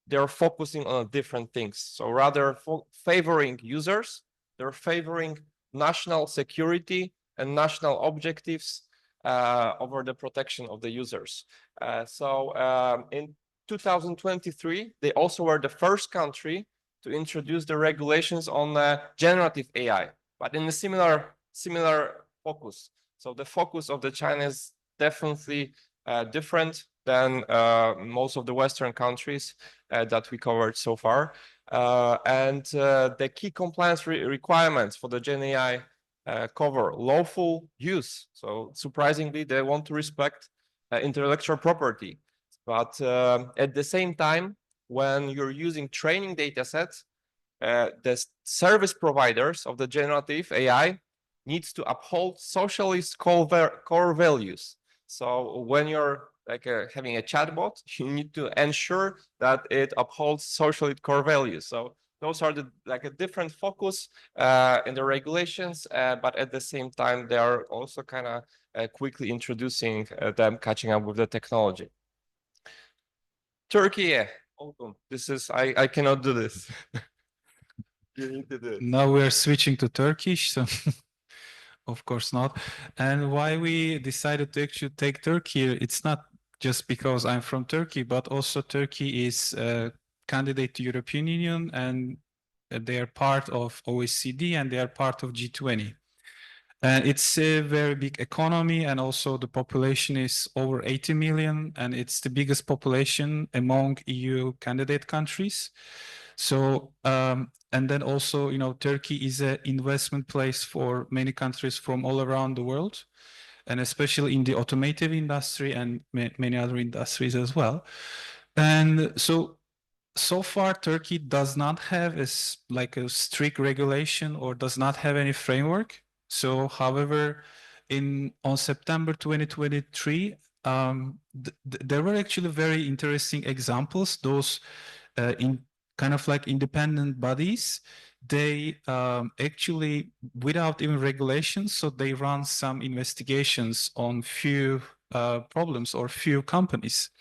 they're focusing on different things. So rather favoring users, they're favoring national security and national objectives over the protection of the users. In 2023, they also were the first country to introduce the regulations on generative AI, but in a similar focus. So the focus of the China is definitely different than most of the Western countries that we covered so far. The key compliance requirements for the Gen AI cover lawful use. So surprisingly, they want to respect intellectual property. But at the same time, when you're using training data sets, the service providers of the generative AI needs to uphold socialist core values. So when you're having a chatbot, you need to ensure that it upholds socialist core values. So those are a different focus in the regulations, but at the same time, they are also kind of quickly introducing them, catching up with the technology. Turkey, Olgun, this is, I cannot do this. You need to do it. Now we're switching to Turkish, so of course not. And why we decided to actually take Turkey, it's not just because I'm from Turkey, but also Turkey is a candidate to European Union, and they are part of OECD, and they are part of G20. And it's a very big economy, and also the population is over 80 million, and it's the biggest population among EU candidate countries. So, and then also, you know, Turkey is an investment place for many countries from all around the world, and especially in the automotive industry and many other industries as well. And so far, Turkey does not have a strict regulation or does not have any framework. So, however, on September 2023, there were actually very interesting examples. Those in kind of like independent bodies, they actually, without even regulations, so they run some investigations on few problems or few companies.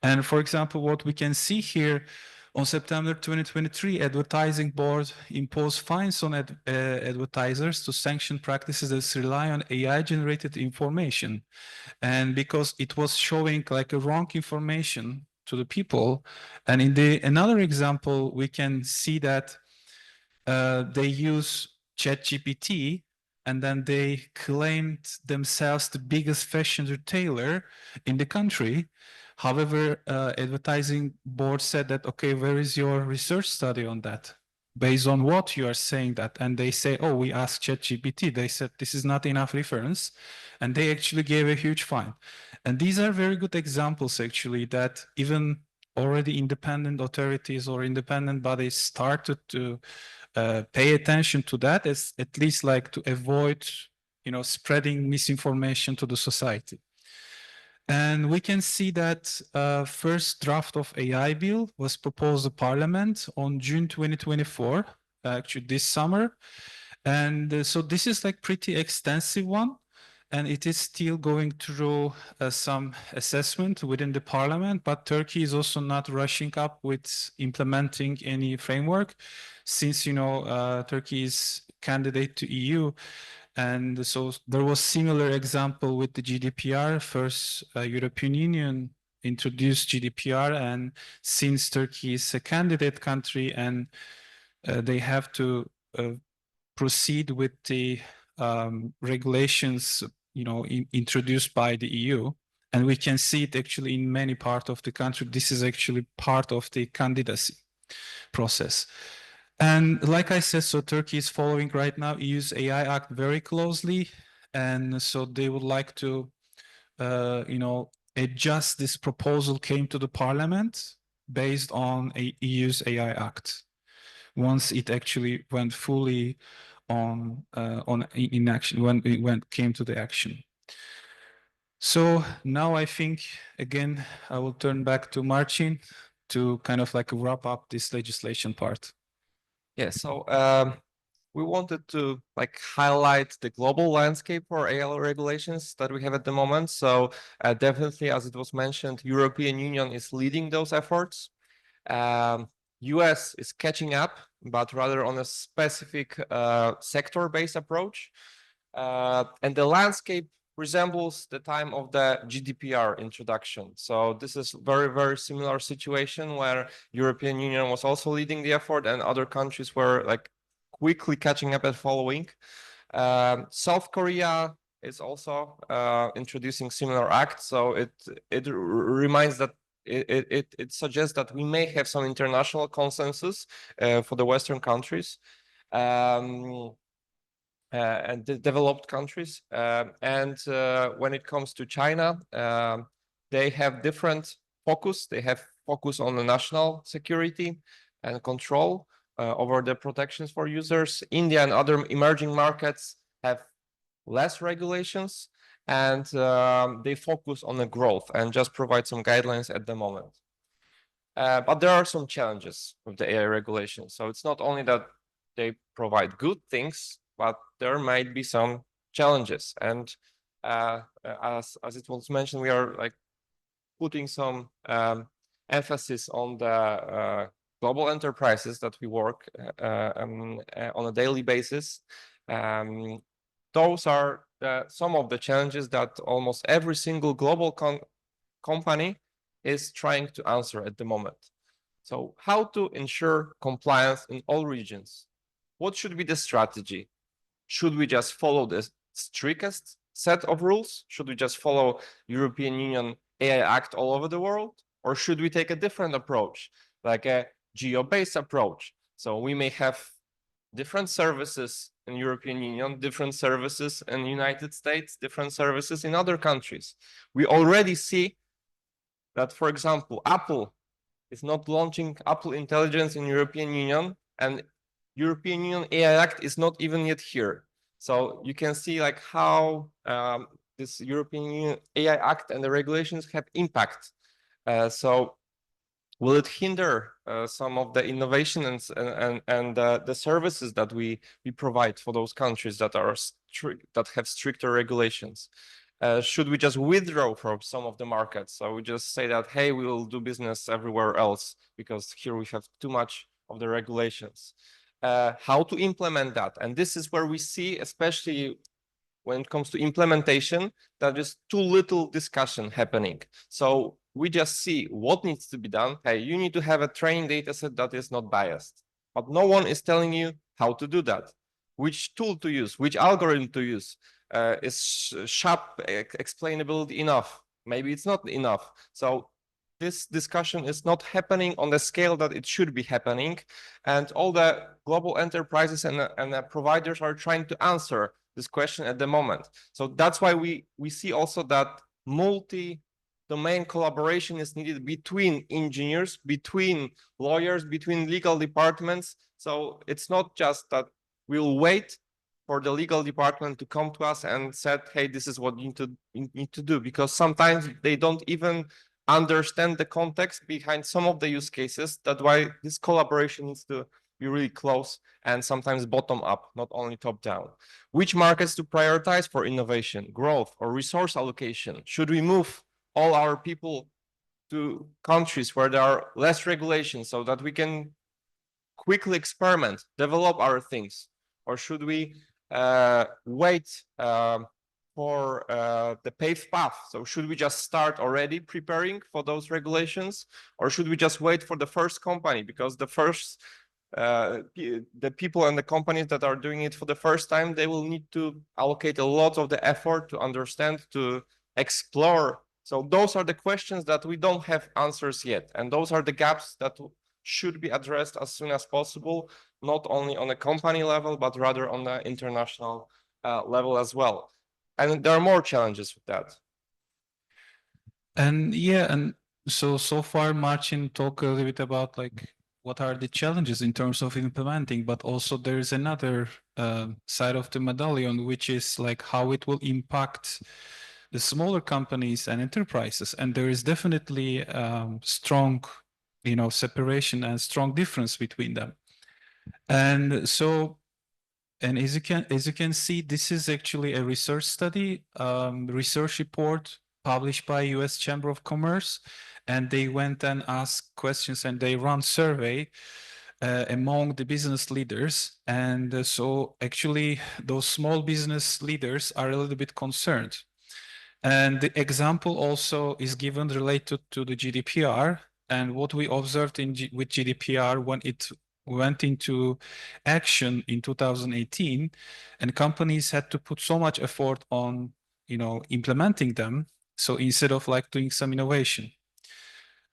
And for example, what we can see here, on September 2023, Advertising Board imposed fines on advertisers to sanction practices that rely on AI-generated information. And because it was showing like a wrong information to the people. And in another example, we can see that they use ChatGPT, and then they claimed themselves the biggest fashion retailer in the country. However, Advertising Board said that, okay, where is your research study on that? Based on what you are saying that? And they say, oh, we asked ChatGPT. They said, this is not enough reference. And they actually gave a huge fine. And these are very good examples, actually, that even already independent authorities or independent bodies started to pay attention to that, as at least like to avoid, you know, spreading misinformation to the society. And we can see that first draft of AI bill was proposed to Parliament on June 2024, actually this summer. And so this is like pretty extensive one, and it is still going through some assessment within the Parliament, but Turkey is also not rushing up with implementing any framework, since, you know, Turkey is candidate to EU. And so there was similar example with the GDPR, first European Union introduce GDPR, and since Turkey is a candidate country and they have to proceed with the regulations, introduced by the EU, and we can see it actually in many parts of the country. This is actually part of the candidacy process. And like I said, so Turkey is following right now EU's AI Act very closely, and so they would like to, adjust this proposal came to the parliament based on EU's AI Act. Once it actually went fully in action, when it came to the action. So now I think, again, I will turn back to Marcin to kind of like wrap up this legislation part. Yeah, so we wanted to highlight the global landscape for AI regulations that we have at the moment. So definitely, as it was mentioned, European Union is leading those efforts. US is catching up, but rather on a specific sector-based approach. And the landscape resembles the time of the GDPR introduction. So this is very, very similar situation where European Union was also leading the effort and other countries were quickly catching up and following. South Korea is also introducing similar acts. So it reminds that it suggests that we may have some international consensus for the Western countries and the developed countries. And when it comes to China, they have different focus. They have focus on the national security and control over the protections for users. India and other emerging markets have less regulations, and they focus on the growth and just provide some guidelines at the moment. But there are some challenges with the AI regulations. So it's not only that they provide good things, but there might be some challenges. And as it was mentioned, we are putting some emphasis on the global enterprises that we work on a daily basis. Those are some of the challenges that almost every single global company is trying to answer at the moment. So how to ensure compliance in all regions? What should be the strategy? Should we just follow the strictest set of rules? Should we just follow European Union AI Act all over the world? Or should we take a different approach, like a geo-based approach? So we may have different services in European Union, different services in the United States, different services in other countries. We already see that, for example, Apple is not launching Apple Intelligence in European Union, and European Union AI Act is not even yet here. So you can see how this European Union AI Act and the regulations have impact. So will it hinder some of the innovation and the services that we provide for those countries that are that have stricter regulations? Should we just withdraw from some of the markets? So we just say that, hey, we will do business everywhere else because here we have too much of the regulations. How to implement that? And this is where we see, especially when it comes to implementation, that there's too little discussion happening. So we just see what needs to be done. Hey, you need to have a training data set that is not biased, but no one is telling you how to do that, which tool to use, which algorithm to use. Is sharp explainability enough? Maybe it's not enough. So this discussion is not happening on the scale that it should be happening. And all the global enterprises and the providers are trying to answer this question at the moment. So that's why we see also that multi-domain collaboration is needed between engineers, between lawyers, between legal departments. So it's not just that we'll wait for the legal department to come to us and said, hey, this is what you need to do, because sometimes they don't even understand the context behind some of the use cases. That's why this collaboration needs to be really close and sometimes bottom up, not only top down. Which markets to prioritize for innovation, growth, or resource allocation? Should we move all our people to countries where there are less regulations so that we can quickly experiment, develop our things? Or should we wait for the paved path. So should we just start already preparing for those regulations, or should we just wait for the first company? Because the first, the people and the companies that are doing it for the first time, they will need to allocate a lot of the effort to understand, to explore. So those are the questions that we don't have answers yet. And those are the gaps that should be addressed as soon as possible, not only on a company level, but rather on the international level as well. And there are more challenges with that. And yeah, and so far Marcin talked a little bit about like what are the challenges in terms of implementing, but also there is another side of the medallion, which is like how it will impact the smaller companies and enterprises. And there is definitely strong, separation and strong difference between them. And so, and as you can see, this is actually a research study, research report published by US Chamber of Commerce, and they went and asked questions and they run survey among the business leaders. And so actually those small business leaders are a little bit concerned. And the example also is given related to the GDPR and what we observed with GDPR when it went into action in 2018, and companies had to put so much effort on, implementing them. So instead of like doing some innovation.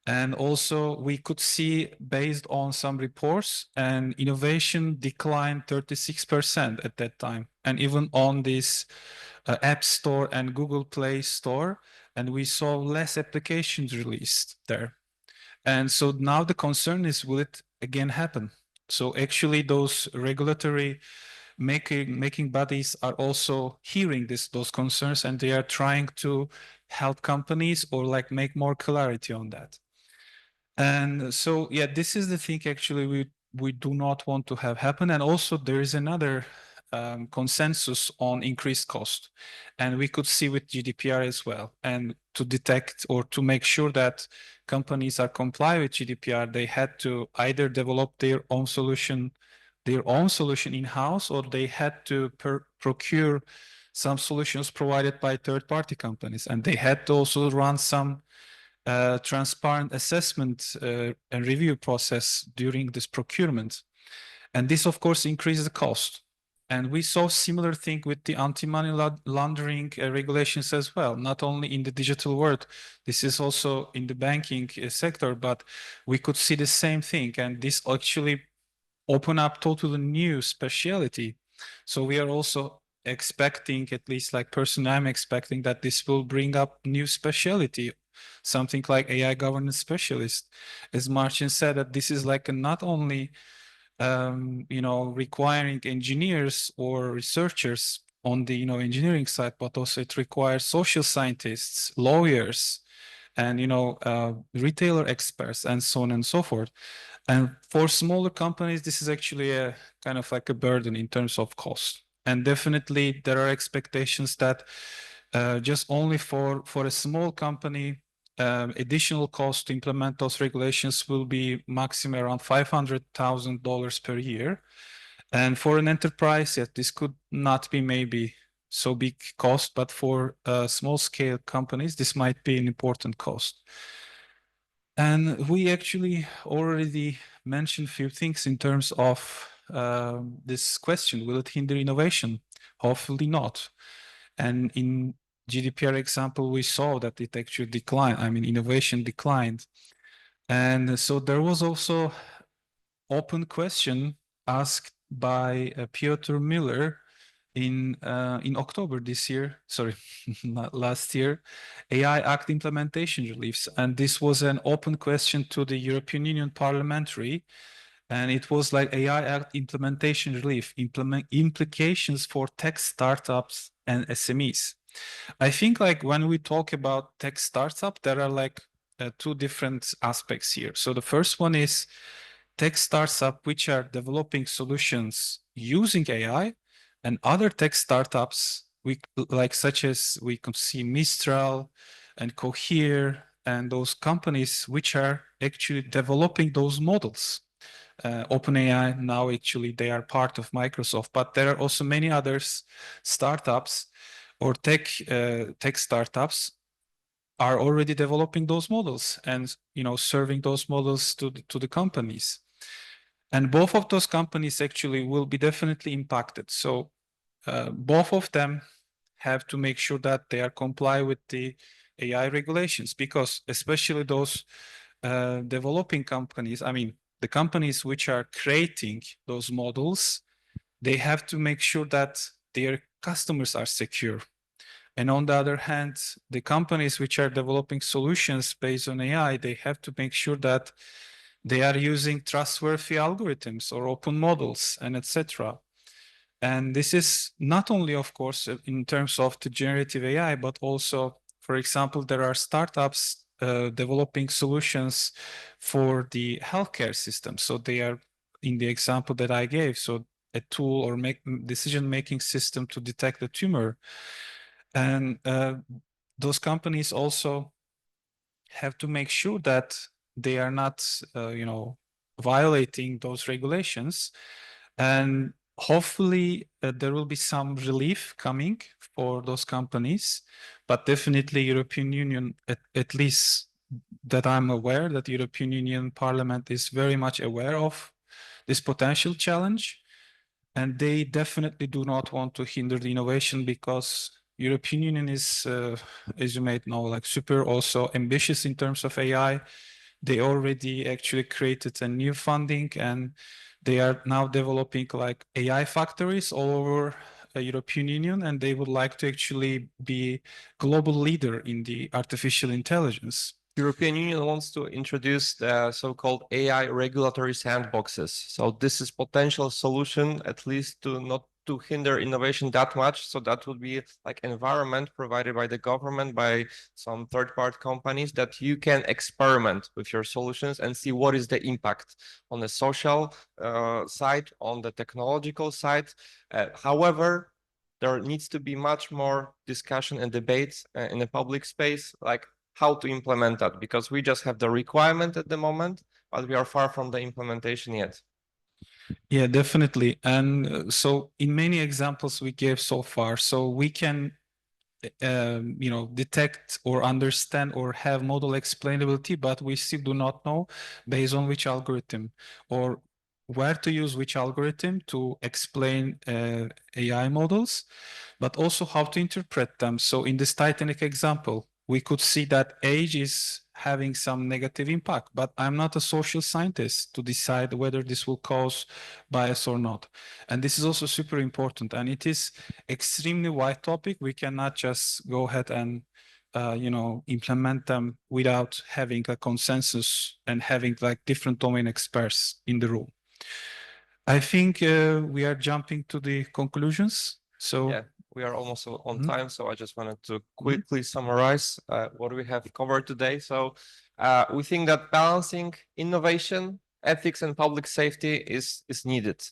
And also we could see based on some reports, and innovation declined 36% at that time. And even on this App Store and Google Play Store, and we saw less applications released there. And so now the concern is, will it again happen? So actually those regulatory making bodies are also hearing those concerns, and they are trying to help companies or like make more clarity on that. And so, yeah, this is the thing actually we do not want to have happen. And also there is another consensus on increased cost. And we could see with GDPR as well. And to detect or to make sure that companies are comply with GDPR, they had to either develop their own solution in-house, or they had to procure some solutions provided by third-party companies. And they had to also run some transparent assessment and review process during this procurement. And this, of course, increases the cost. And we saw similar thing with the anti-money laundering regulations as well, not only in the digital world. This is also in the banking sector, but we could see the same thing. And this actually opened up totally new specialty. So we are also expecting, at least like personally, I'm expecting that this will bring up new specialty, something like AI governance specialist. As Marcin said, that this is like not only requiring engineers or researchers on the engineering side, but also it requires social scientists, lawyers, and retailer experts, and so on and so forth. And for smaller companies, this is actually a kind of like a burden in terms of cost. And definitely there are expectations that just only for a small company, additional cost to implement those regulations will be maximum around $500,000 per year. And for an enterprise, yes, this could not be maybe so big cost, but for small scale companies, this might be an important cost. And we actually already mentioned a few things in terms of this question, will it hinder innovation? Hopefully not. And in GDPR example, we saw that it actually declined. I mean, innovation declined. And so there was also open question asked by Piotr Miller in October this year, sorry, not last year, AI Act implementation reliefs. And this was an open question to the European Union parliamentary. And it was like AI Act implementation relief, implications for tech startups and SMEs. I think like when we talk about tech startup, there are like two different aspects here. So the first one is tech startup which are developing solutions using AI, and other tech startups such as we can see Mistral and Cohere and those companies which are actually developing those models. OpenAI now actually they are part of Microsoft, but there are also many others startups or tech startups are already developing those models and serving those models to the companies. And both of those companies actually will be definitely impacted. So both of them have to make sure that they are comply with the AI regulations, because especially those developing companies, I mean, the companies which are creating those models, they have to make sure that their customers are secure. And on the other hand, the companies which are developing solutions based on AI, they have to make sure that they are using trustworthy algorithms or open models and etc. And this is not only, of course, in terms of the generative AI, but also, for example, there are startups developing solutions for the healthcare system. So they are, in the example that I gave, so a tool or decision-making system to detect the tumor. And those companies also have to make sure that they are not, violating those regulations. And hopefully there will be some relief coming for those companies, but definitely European Union, at least that I'm aware, that the European Union Parliament is very much aware of this potential challenge. And they definitely do not want to hinder the innovation, because European Union is, as you may know, like super also ambitious in terms of AI. They already actually created a new funding, and they are now developing like AI factories all over the European Union, and they would like to actually be global leader in the artificial intelligence. European Union wants to introduce the so-called AI regulatory sandboxes. So this is potential solution, at least to not to hinder innovation that much. So that would be like environment provided by the government, by some third-party companies, that you can experiment with your solutions and see what is the impact on the social side, on the technological side. However, there needs to be much more discussion and debate in the public space, like how to implement that, because we just have the requirement at the moment, but we are far from the implementation yet. Yeah, definitely. And so in many examples we gave so far, so we can, detect or understand or have model explainability, but we still do not know based on which algorithm or where to use which algorithm to explain AI models, but also how to interpret them. So in this Titanic example, we could see that age is having some negative impact, but I'm not a social scientist to decide whether this will cause bias or not. And this is also super important, and it is extremely wide topic. We cannot just go ahead and implement them without having a consensus and having like different domain experts in the room. I think we are jumping to the conclusions. So yeah, we are almost on time, so I just wanted to quickly summarize what we have covered today. So we think that balancing innovation, ethics, and public safety is needed.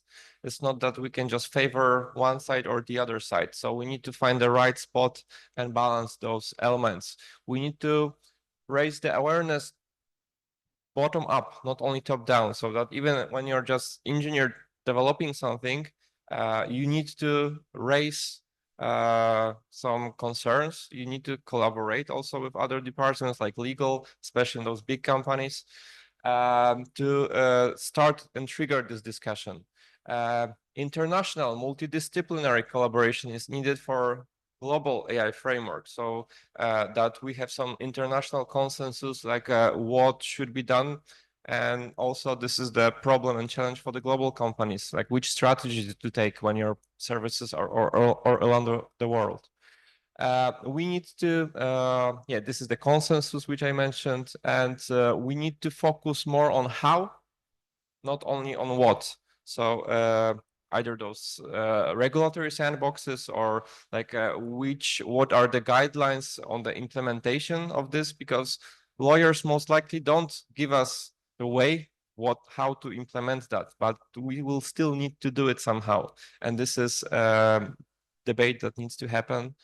It's not that we can just favor one side or the other side. So we need to find the right spot and balance those elements. We need to raise the awareness bottom up, not only top down, so that even when you're just engineer developing something, you need to raise some concerns. You need to collaborate also with other departments like legal, especially in those big companies, to start and trigger this discussion. International multidisciplinary collaboration is needed for global AI framework, so that we have some international consensus, like what should be done. And also this is the problem and challenge for the global companies, like which strategy to take when your services are around the world. We need to, this is the consensus which I mentioned, and we need to focus more on how, not only on what. So either those regulatory sandboxes, or like what are the guidelines on the implementation of this, because lawyers most likely don't give us the way how to implement that, but we will still need to do it somehow. And this is debate that needs to happen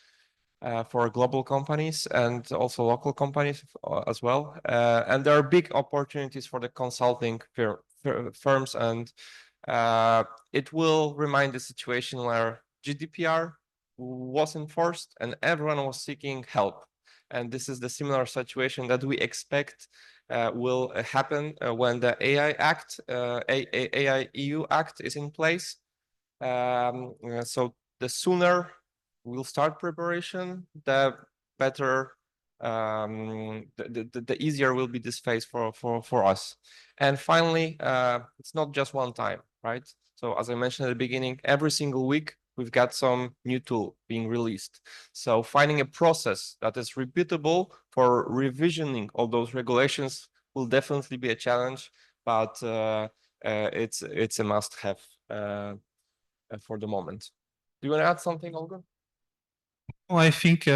for global companies and also local companies as well. And there are big opportunities for the consulting firms, and it will remind the situation where GDPR was enforced and everyone was seeking help. And this is the similar situation that we expect will happen when the AI Act, AI EU Act is in place. So the sooner we'll start preparation, the better, the easier will be this phase for us. And finally, it's not just one time, right? So as I mentioned at the beginning, every single week, we've got some new tool being released. So finding a process that is repeatable for revisioning all those regulations will definitely be a challenge, but it's a must-have for the moment. Do you want to add something, Olgun? Well, I think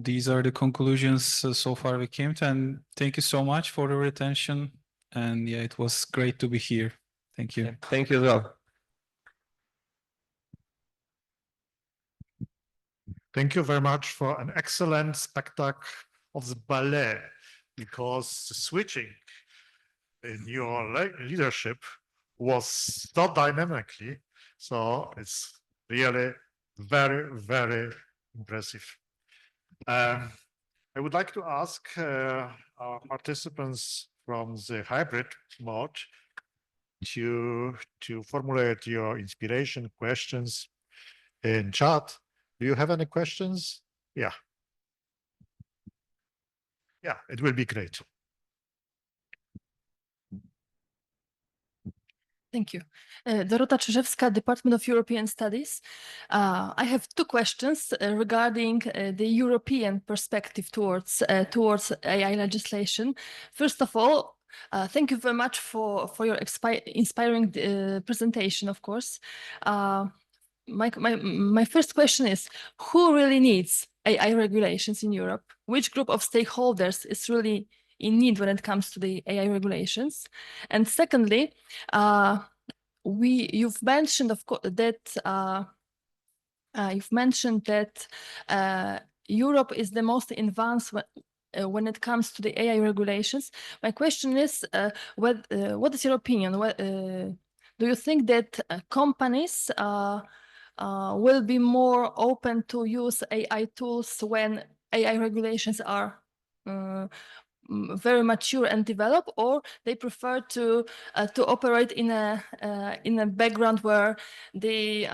these are the conclusions so far we came to, and thank you so much for your attention. And yeah, it was great to be here. Thank you. Yeah, thank you as well. Thank you very much for an excellent spectacle of the ballet, because the switching in your leadership was so dynamically. So it's really very, very impressive. I would like to ask our participants from the hybrid mode to formulate your inspiration questions in chat. Do you have any questions? Yeah. Yeah, it will be great. Thank you. Dorota Czyżewska, Department of European Studies. I have two questions regarding the European perspective towards AI legislation. First of all, thank you very much for your inspiring presentation, of course. My first question is, who really needs AI regulations in Europe? Which group of stakeholders is really in need when it comes to the AI regulations? And secondly, you've mentioned, of course, that Europe is the most advanced when it comes to the AI regulations. My question is, what is your opinion? Do you think that companies will be more open to use AI tools when AI regulations are very mature and developed, or they prefer to operate in a background where the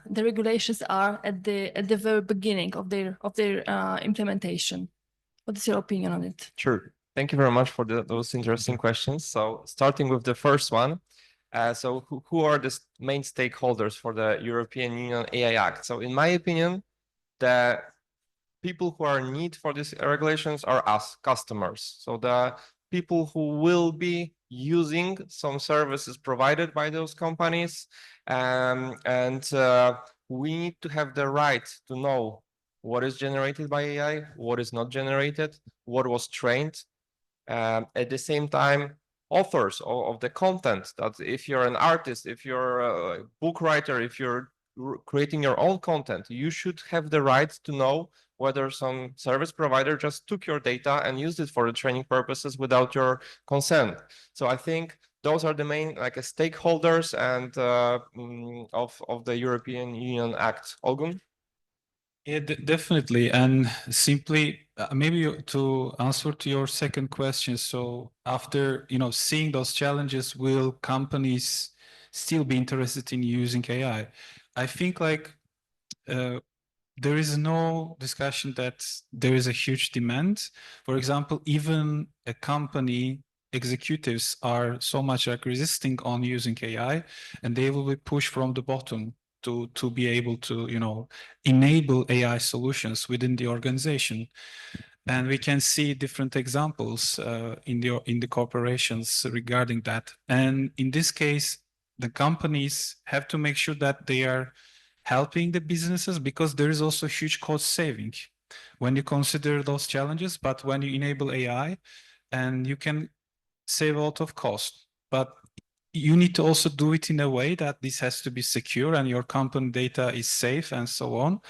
regulations are at the very beginning of their implementation? What is your opinion on it? Sure. Thank you very much for those interesting questions. So starting with the first one, so who are the main stakeholders for the European Union AI Act? So in my opinion, the people who are in need for these regulations are us, customers. So the people who will be using some services provided by those companies. We need to have the right to know what is generated by AI, what is not generated, what was trained. At the same time, authors of the content, that if you're an artist, if you're a book writer, if you're creating your own content, you should have the right to know whether some service provider just took your data and used it for the training purposes without your consent. So I think those are the main stakeholders and of the European Union Act. Olgun? Yeah, definitely. And simply, maybe to answer to your second question. So after, seeing those challenges, will companies still be interested in using AI? I think there is no discussion that there is a huge demand. For example, even a company executives are so much resisting on using AI, and they will be pushed from the bottom to be able to, enable AI solutions within the organization. And we can see different examples in the corporations regarding that. And in this case, the companies have to make sure that they are helping the businesses, because there is also huge cost saving when you consider those challenges. But when you enable AI, and you can save a lot of cost, but you need to also do it in a way that this has to be secure and your company data is safe and so on.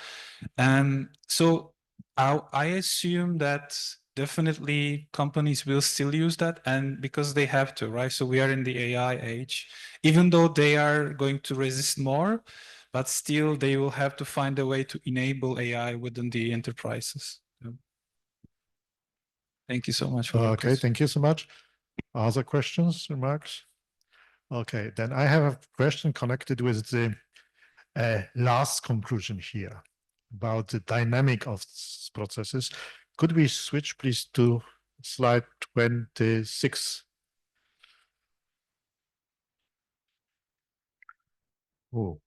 And so I assume that definitely companies will still use that, and because they have to, right? So we are in the AI age, even though they are going to resist more, but still they will have to find a way to enable AI within the enterprises. Thank you so much. Okay, thank you so much. Other questions, remarks? Okay, then I have a question connected with the last conclusion here about the dynamic of processes. Could we switch, please, to slide 26? Oh.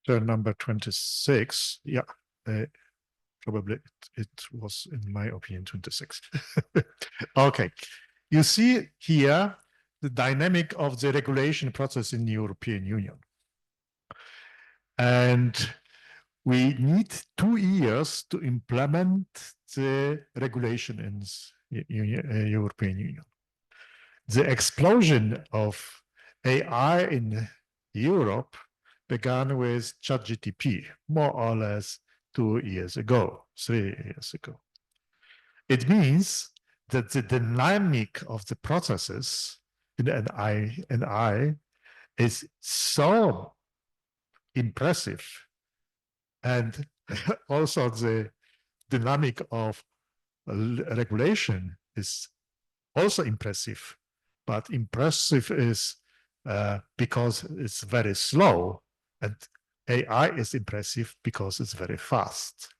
Turn number 26. Yeah, probably it was, in my opinion, 26. Okay, you see here the dynamic of the regulation process in the European Union. And we need 2 years to implement the regulation in the European Union. The explosion of AI in Europe began with ChatGPT, more or less 2 years ago, 3 years ago. It means that the dynamic of the processes in AI is so impressive, and also the dynamic of regulation is also impressive, but impressive is because it's very slow, and AI is impressive because it's very fast.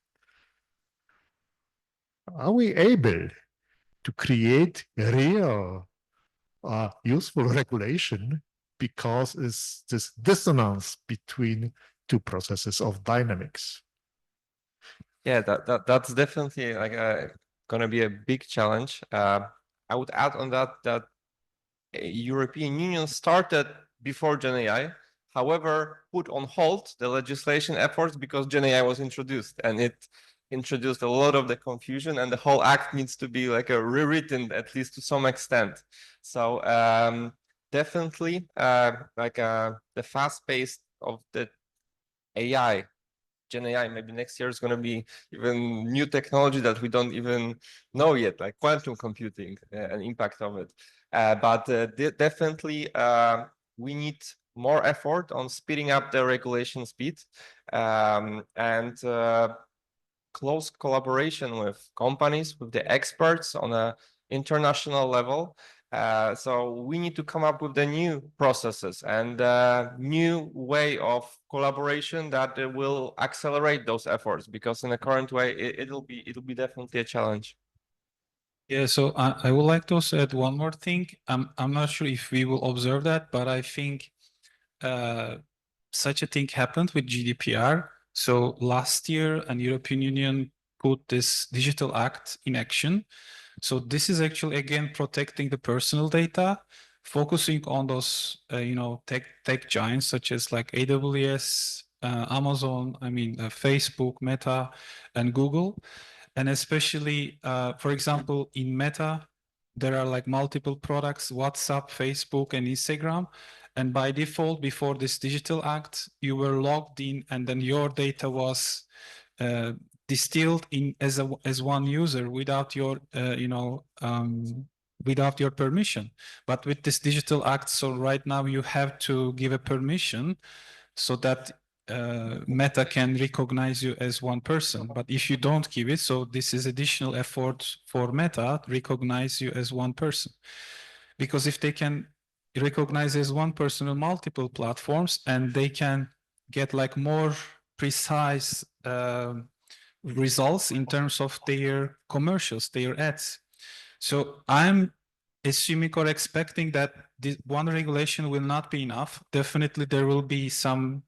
Are we able to create real useful regulation because it's this dissonance between two processes of dynamics? Yeah, that's definitely like going to be a big challenge. I would add on that European Union started before Gen AI, however, put on hold the legislation efforts because Gen AI was introduced, and it introduced a lot of the confusion, and the whole act needs to be like rewritten, at least to some extent. So definitely the fast pace of the AI, Gen AI, maybe next year is going to be even new technology that we don't even know yet, like quantum computing, and impact of it. But definitely we need more effort on speeding up the regulation speed, and close collaboration with companies, with the experts on an international level. So we need to come up with the new processes and new way of collaboration that will accelerate those efforts, because in the current way it'll be definitely a challenge. Yeah, so I would like to also add one more thing. I'm not sure if we will observe that, but I think such a thing happened with GDPR. So last year, an European Union put this Digital Act in action. So this is actually, again, protecting the personal data, focusing on those, tech giants such as like AWS, Amazon, Facebook, Meta, and Google. And especially, for example, in Meta, there are like multiple products, WhatsApp, Facebook, and Instagram. And by default, before this Digital Act, you were logged in, and then your data was distilled in as one user without your without your permission. But with this Digital Act, so right now you have to give a permission so that Meta can recognize you as one person. But if you don't give it, so this is additional effort for Meta to recognize you as one person. Because if they can recognize as one person on multiple platforms, and they can get like more precise results in terms of their commercials, their ads. So I'm assuming or expecting that this one regulation will not be enough. Definitely there will be some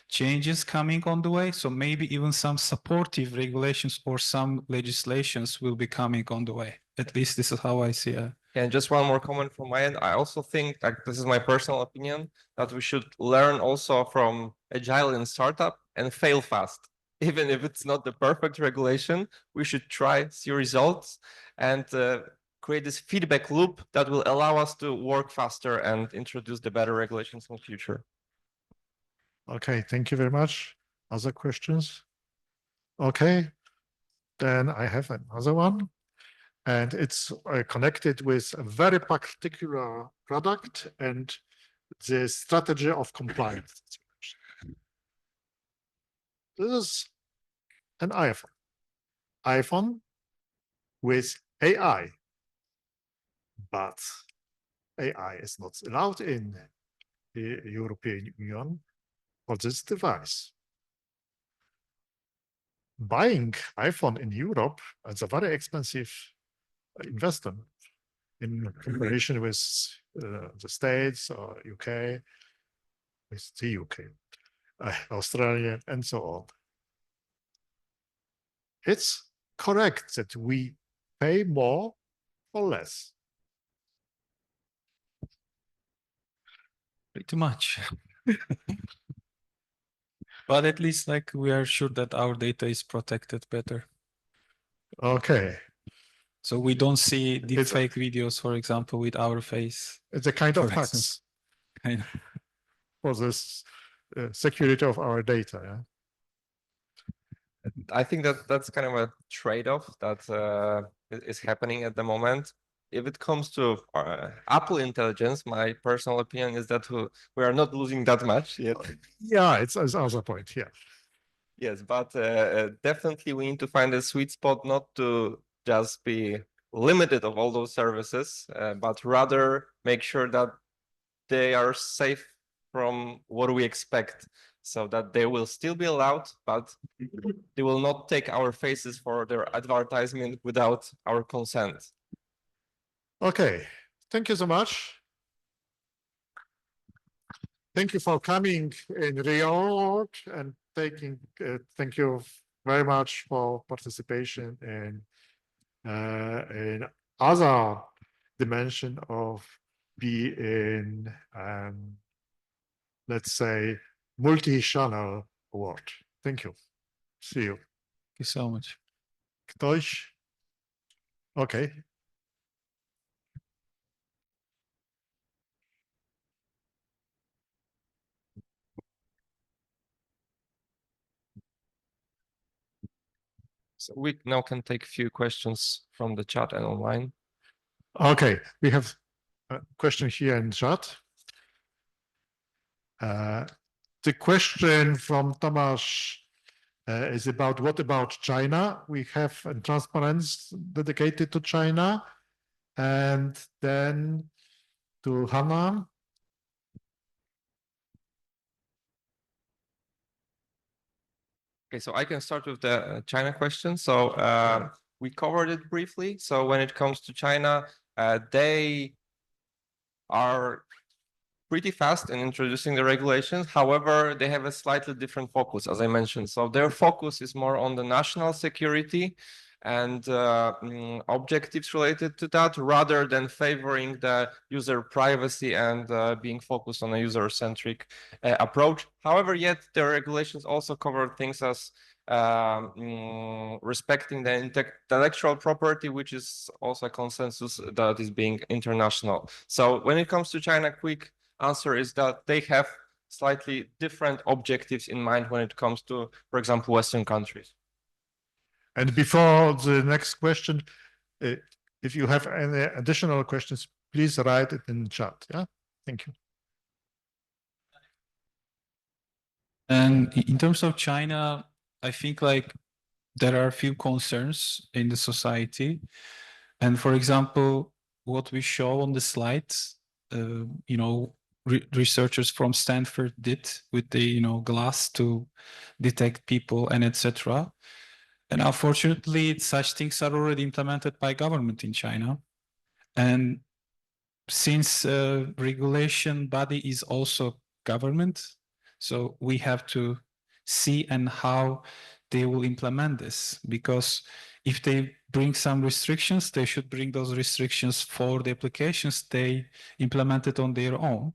changes coming on the way. So maybe even some supportive regulations or some legislations will be coming on the way. At least this is how I see it. And just one more comment from my end. I also think, like, this is my personal opinion, that we should learn also from agile and startup and fail fast. Even if it's not the perfect regulation, we should try, see results, and create this feedback loop that will allow us to work faster and introduce the better regulations in the future. Okay, thank you very much. Other questions? Okay, then I have another one, and it's connected with a very particular product and the strategy of compliance. This is an iPhone with AI, but AI is not allowed in the European Union for this device. Buying iPhone in Europe is a very expensive investment in comparison with the States or UK, with the UK, Australia, and so on. It's correct that we pay more or less. Pretty much. But at least like we are sure that our data is protected better. Okay. So we don't see the It's- fake videos, for example, with our face. It's a kind of For tax Kind of. for this security of our data. Yeah? I think that that's kind of a trade-off that is happening at the moment. If it comes to Apple intelligence, my personal opinion is that we are not losing that much yet. Yeah, it's another point. Yeah. Yes, but definitely we need to find a sweet spot, not to just be limited of all those services, but rather make sure that they are safe from what we expect, so that they will still be allowed, but they will not take our faces for their advertisement without our consent. Okay. Thank you so much. Thank you for coming in Rio and taking. Thank you very much for participation in other dimension of being, let's say, multi-channel world. Thank you. See you. Thank you so much. Ktoś? Okay. So we now can take a few questions from the chat and online. Okay, we have a question here in chat. The question from Tomasz is about what about China? We have a transparency dedicated to China, and then to Hannah. Okay, so I can start with the China question. So we covered it briefly. So when it comes to China, they are pretty fast in introducing the regulations. However, they have a slightly different focus, as I mentioned. So their focus is more on the national security and objectives related to that, rather than favoring the user privacy and being focused on a user-centric approach. However, yet their regulations also cover things as respecting the intellectual property, which is also a consensus that is being international. So when it comes to China, quick answer is that they have slightly different objectives in mind when it comes to, for example, Western countries. And before the next question, if you have any additional questions, please write it in the chat. Yeah, thank you. And in terms of China, I think like there are a few concerns in the society. And for example, what we show on the slides, researchers from Stanford did with the, glass to detect people and etc. And unfortunately, such things are already implemented by government in China. And since regulation body is also government, so we have to see and how they will implement this, because if they bring some restrictions, they should bring those restrictions for the applications they implemented on their own.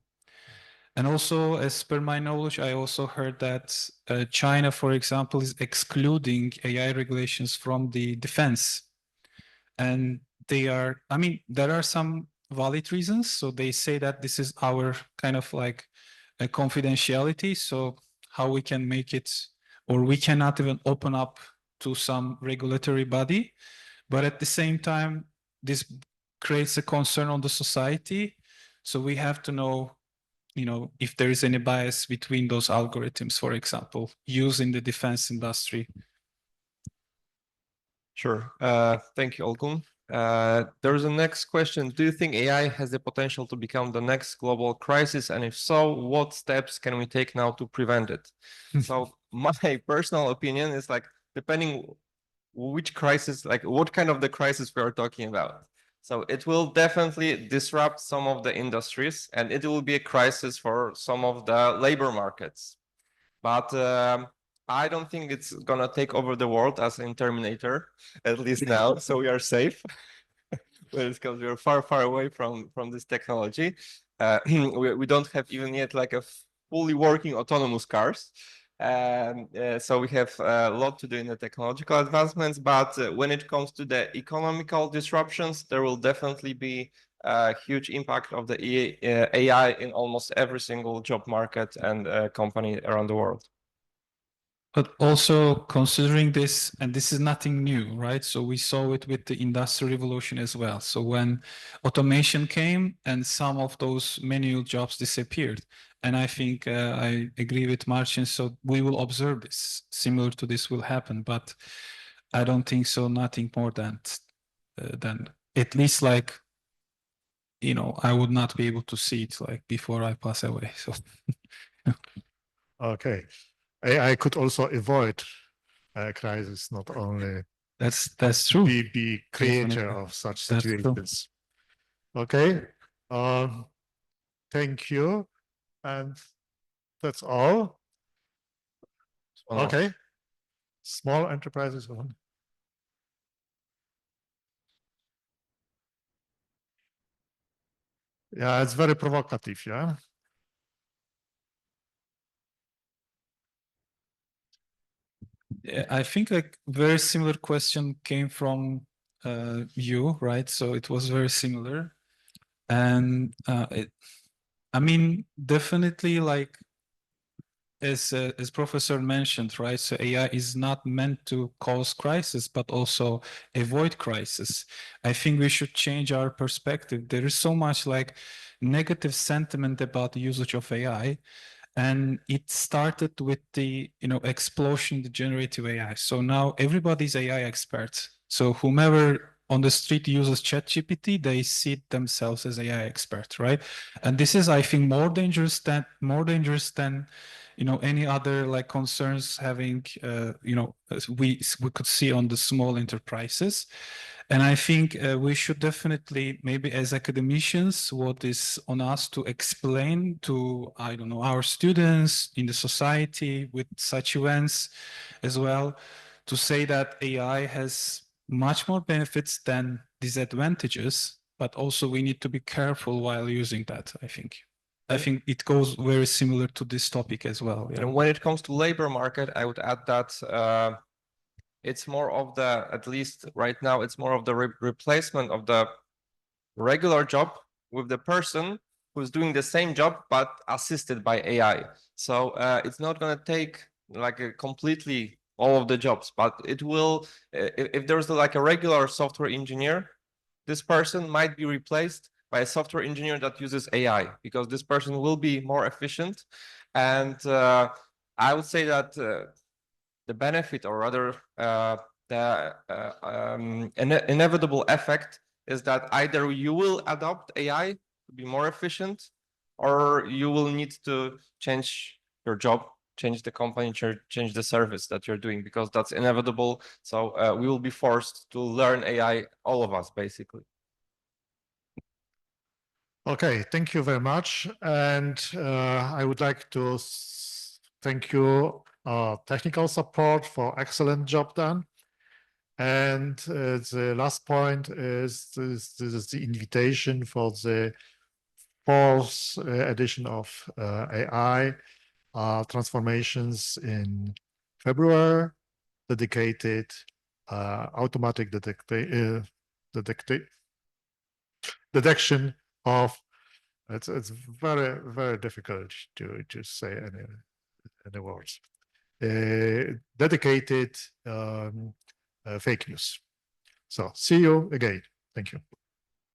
And also, as per my knowledge, I also heard that China, for example, is excluding AI regulations from the defense. And there are some valid reasons. So they say that this is our kind of like a confidentiality. So how we can make it, or we cannot even open up to some regulatory body. But at the same time, this creates a concern on the society. So we have to know if there is any bias between those algorithms, for example, used in the defense industry. Sure. Thank you, Olgun. There's a next question. Do you think AI has the potential to become the next global crisis? And if so, what steps can we take now to prevent it? So my personal opinion is like, depending which crisis, like what kind of the crisis we are talking about. So it will definitely disrupt some of the industries, and it will be a crisis for some of the labor markets. But I don't think it's gonna take over the world as in Terminator, at least now. So we are safe. Because we are far, far away from this technology. We don't have even yet like a fully working autonomous cars. So we have a lot to do in the technological advancements, but when it comes to the economical disruptions, there will definitely be a huge impact of the AI in almost every single job market and company around the world. But also considering this, and this is nothing new, right? So we saw it with the Industrial Revolution as well. So when automation came and some of those manual jobs disappeared. And I think I agree with Marcin. So we will observe this. Similar to this will happen, but I don't think so. Nothing more than at least like, I would not be able to see it like before I pass away. So. Okay. AI could also avoid a crisis, not only that's true. Be creator Definitely. of such That's true. situations. Okay. Thank you. And that's all. Okay. Small enterprises. Yeah, it's very provocative, yeah. I think like very similar question came from you, right? So it was very similar. And I mean, definitely like as Professor mentioned, right? So AI is not meant to cause crisis, but also avoid crisis. I think we should change our perspective. There is so much like negative sentiment about the usage of AI. And it started with the explosion of the generative AI. So now everybody's AI expert. So whomever on the street uses ChatGPT, they see themselves as AI expert, right? And this is, I think, more dangerous than any other like concerns having we could see on the small enterprises. And I think we should definitely, maybe as academicians, what is on us to explain to, I don't know, our students in the society with such events as well, to say that AI has much more benefits than disadvantages, but also we need to be careful while using that, I think. I think it goes very similar to this topic as well. Yeah. And when it comes to labor market, I would add that it's more of the, at least right now, it's more of the replacement of the regular job with the person who's doing the same job, but assisted by AI. So it's not going to take like completely all of the jobs, but it will, if there's like a regular software engineer, this person might be replaced by a software engineer that uses AI, because this person will be more efficient. And I would say that the benefit, or rather the inevitable effect, is that either you will adopt AI to be more efficient, or you will need to change your job, change the company, change the service that you're doing, because that's inevitable. So we will be forced to learn AI, all of us, basically. Okay, thank you very much. And I would like to thank you, technical support, for excellent job done. And the last point is this is the invitation for the 4th edition of AI transformations in February, dedicated automatic detection of, it's very, very difficult to say any words, dedicated fake news. So see you again. Thank you.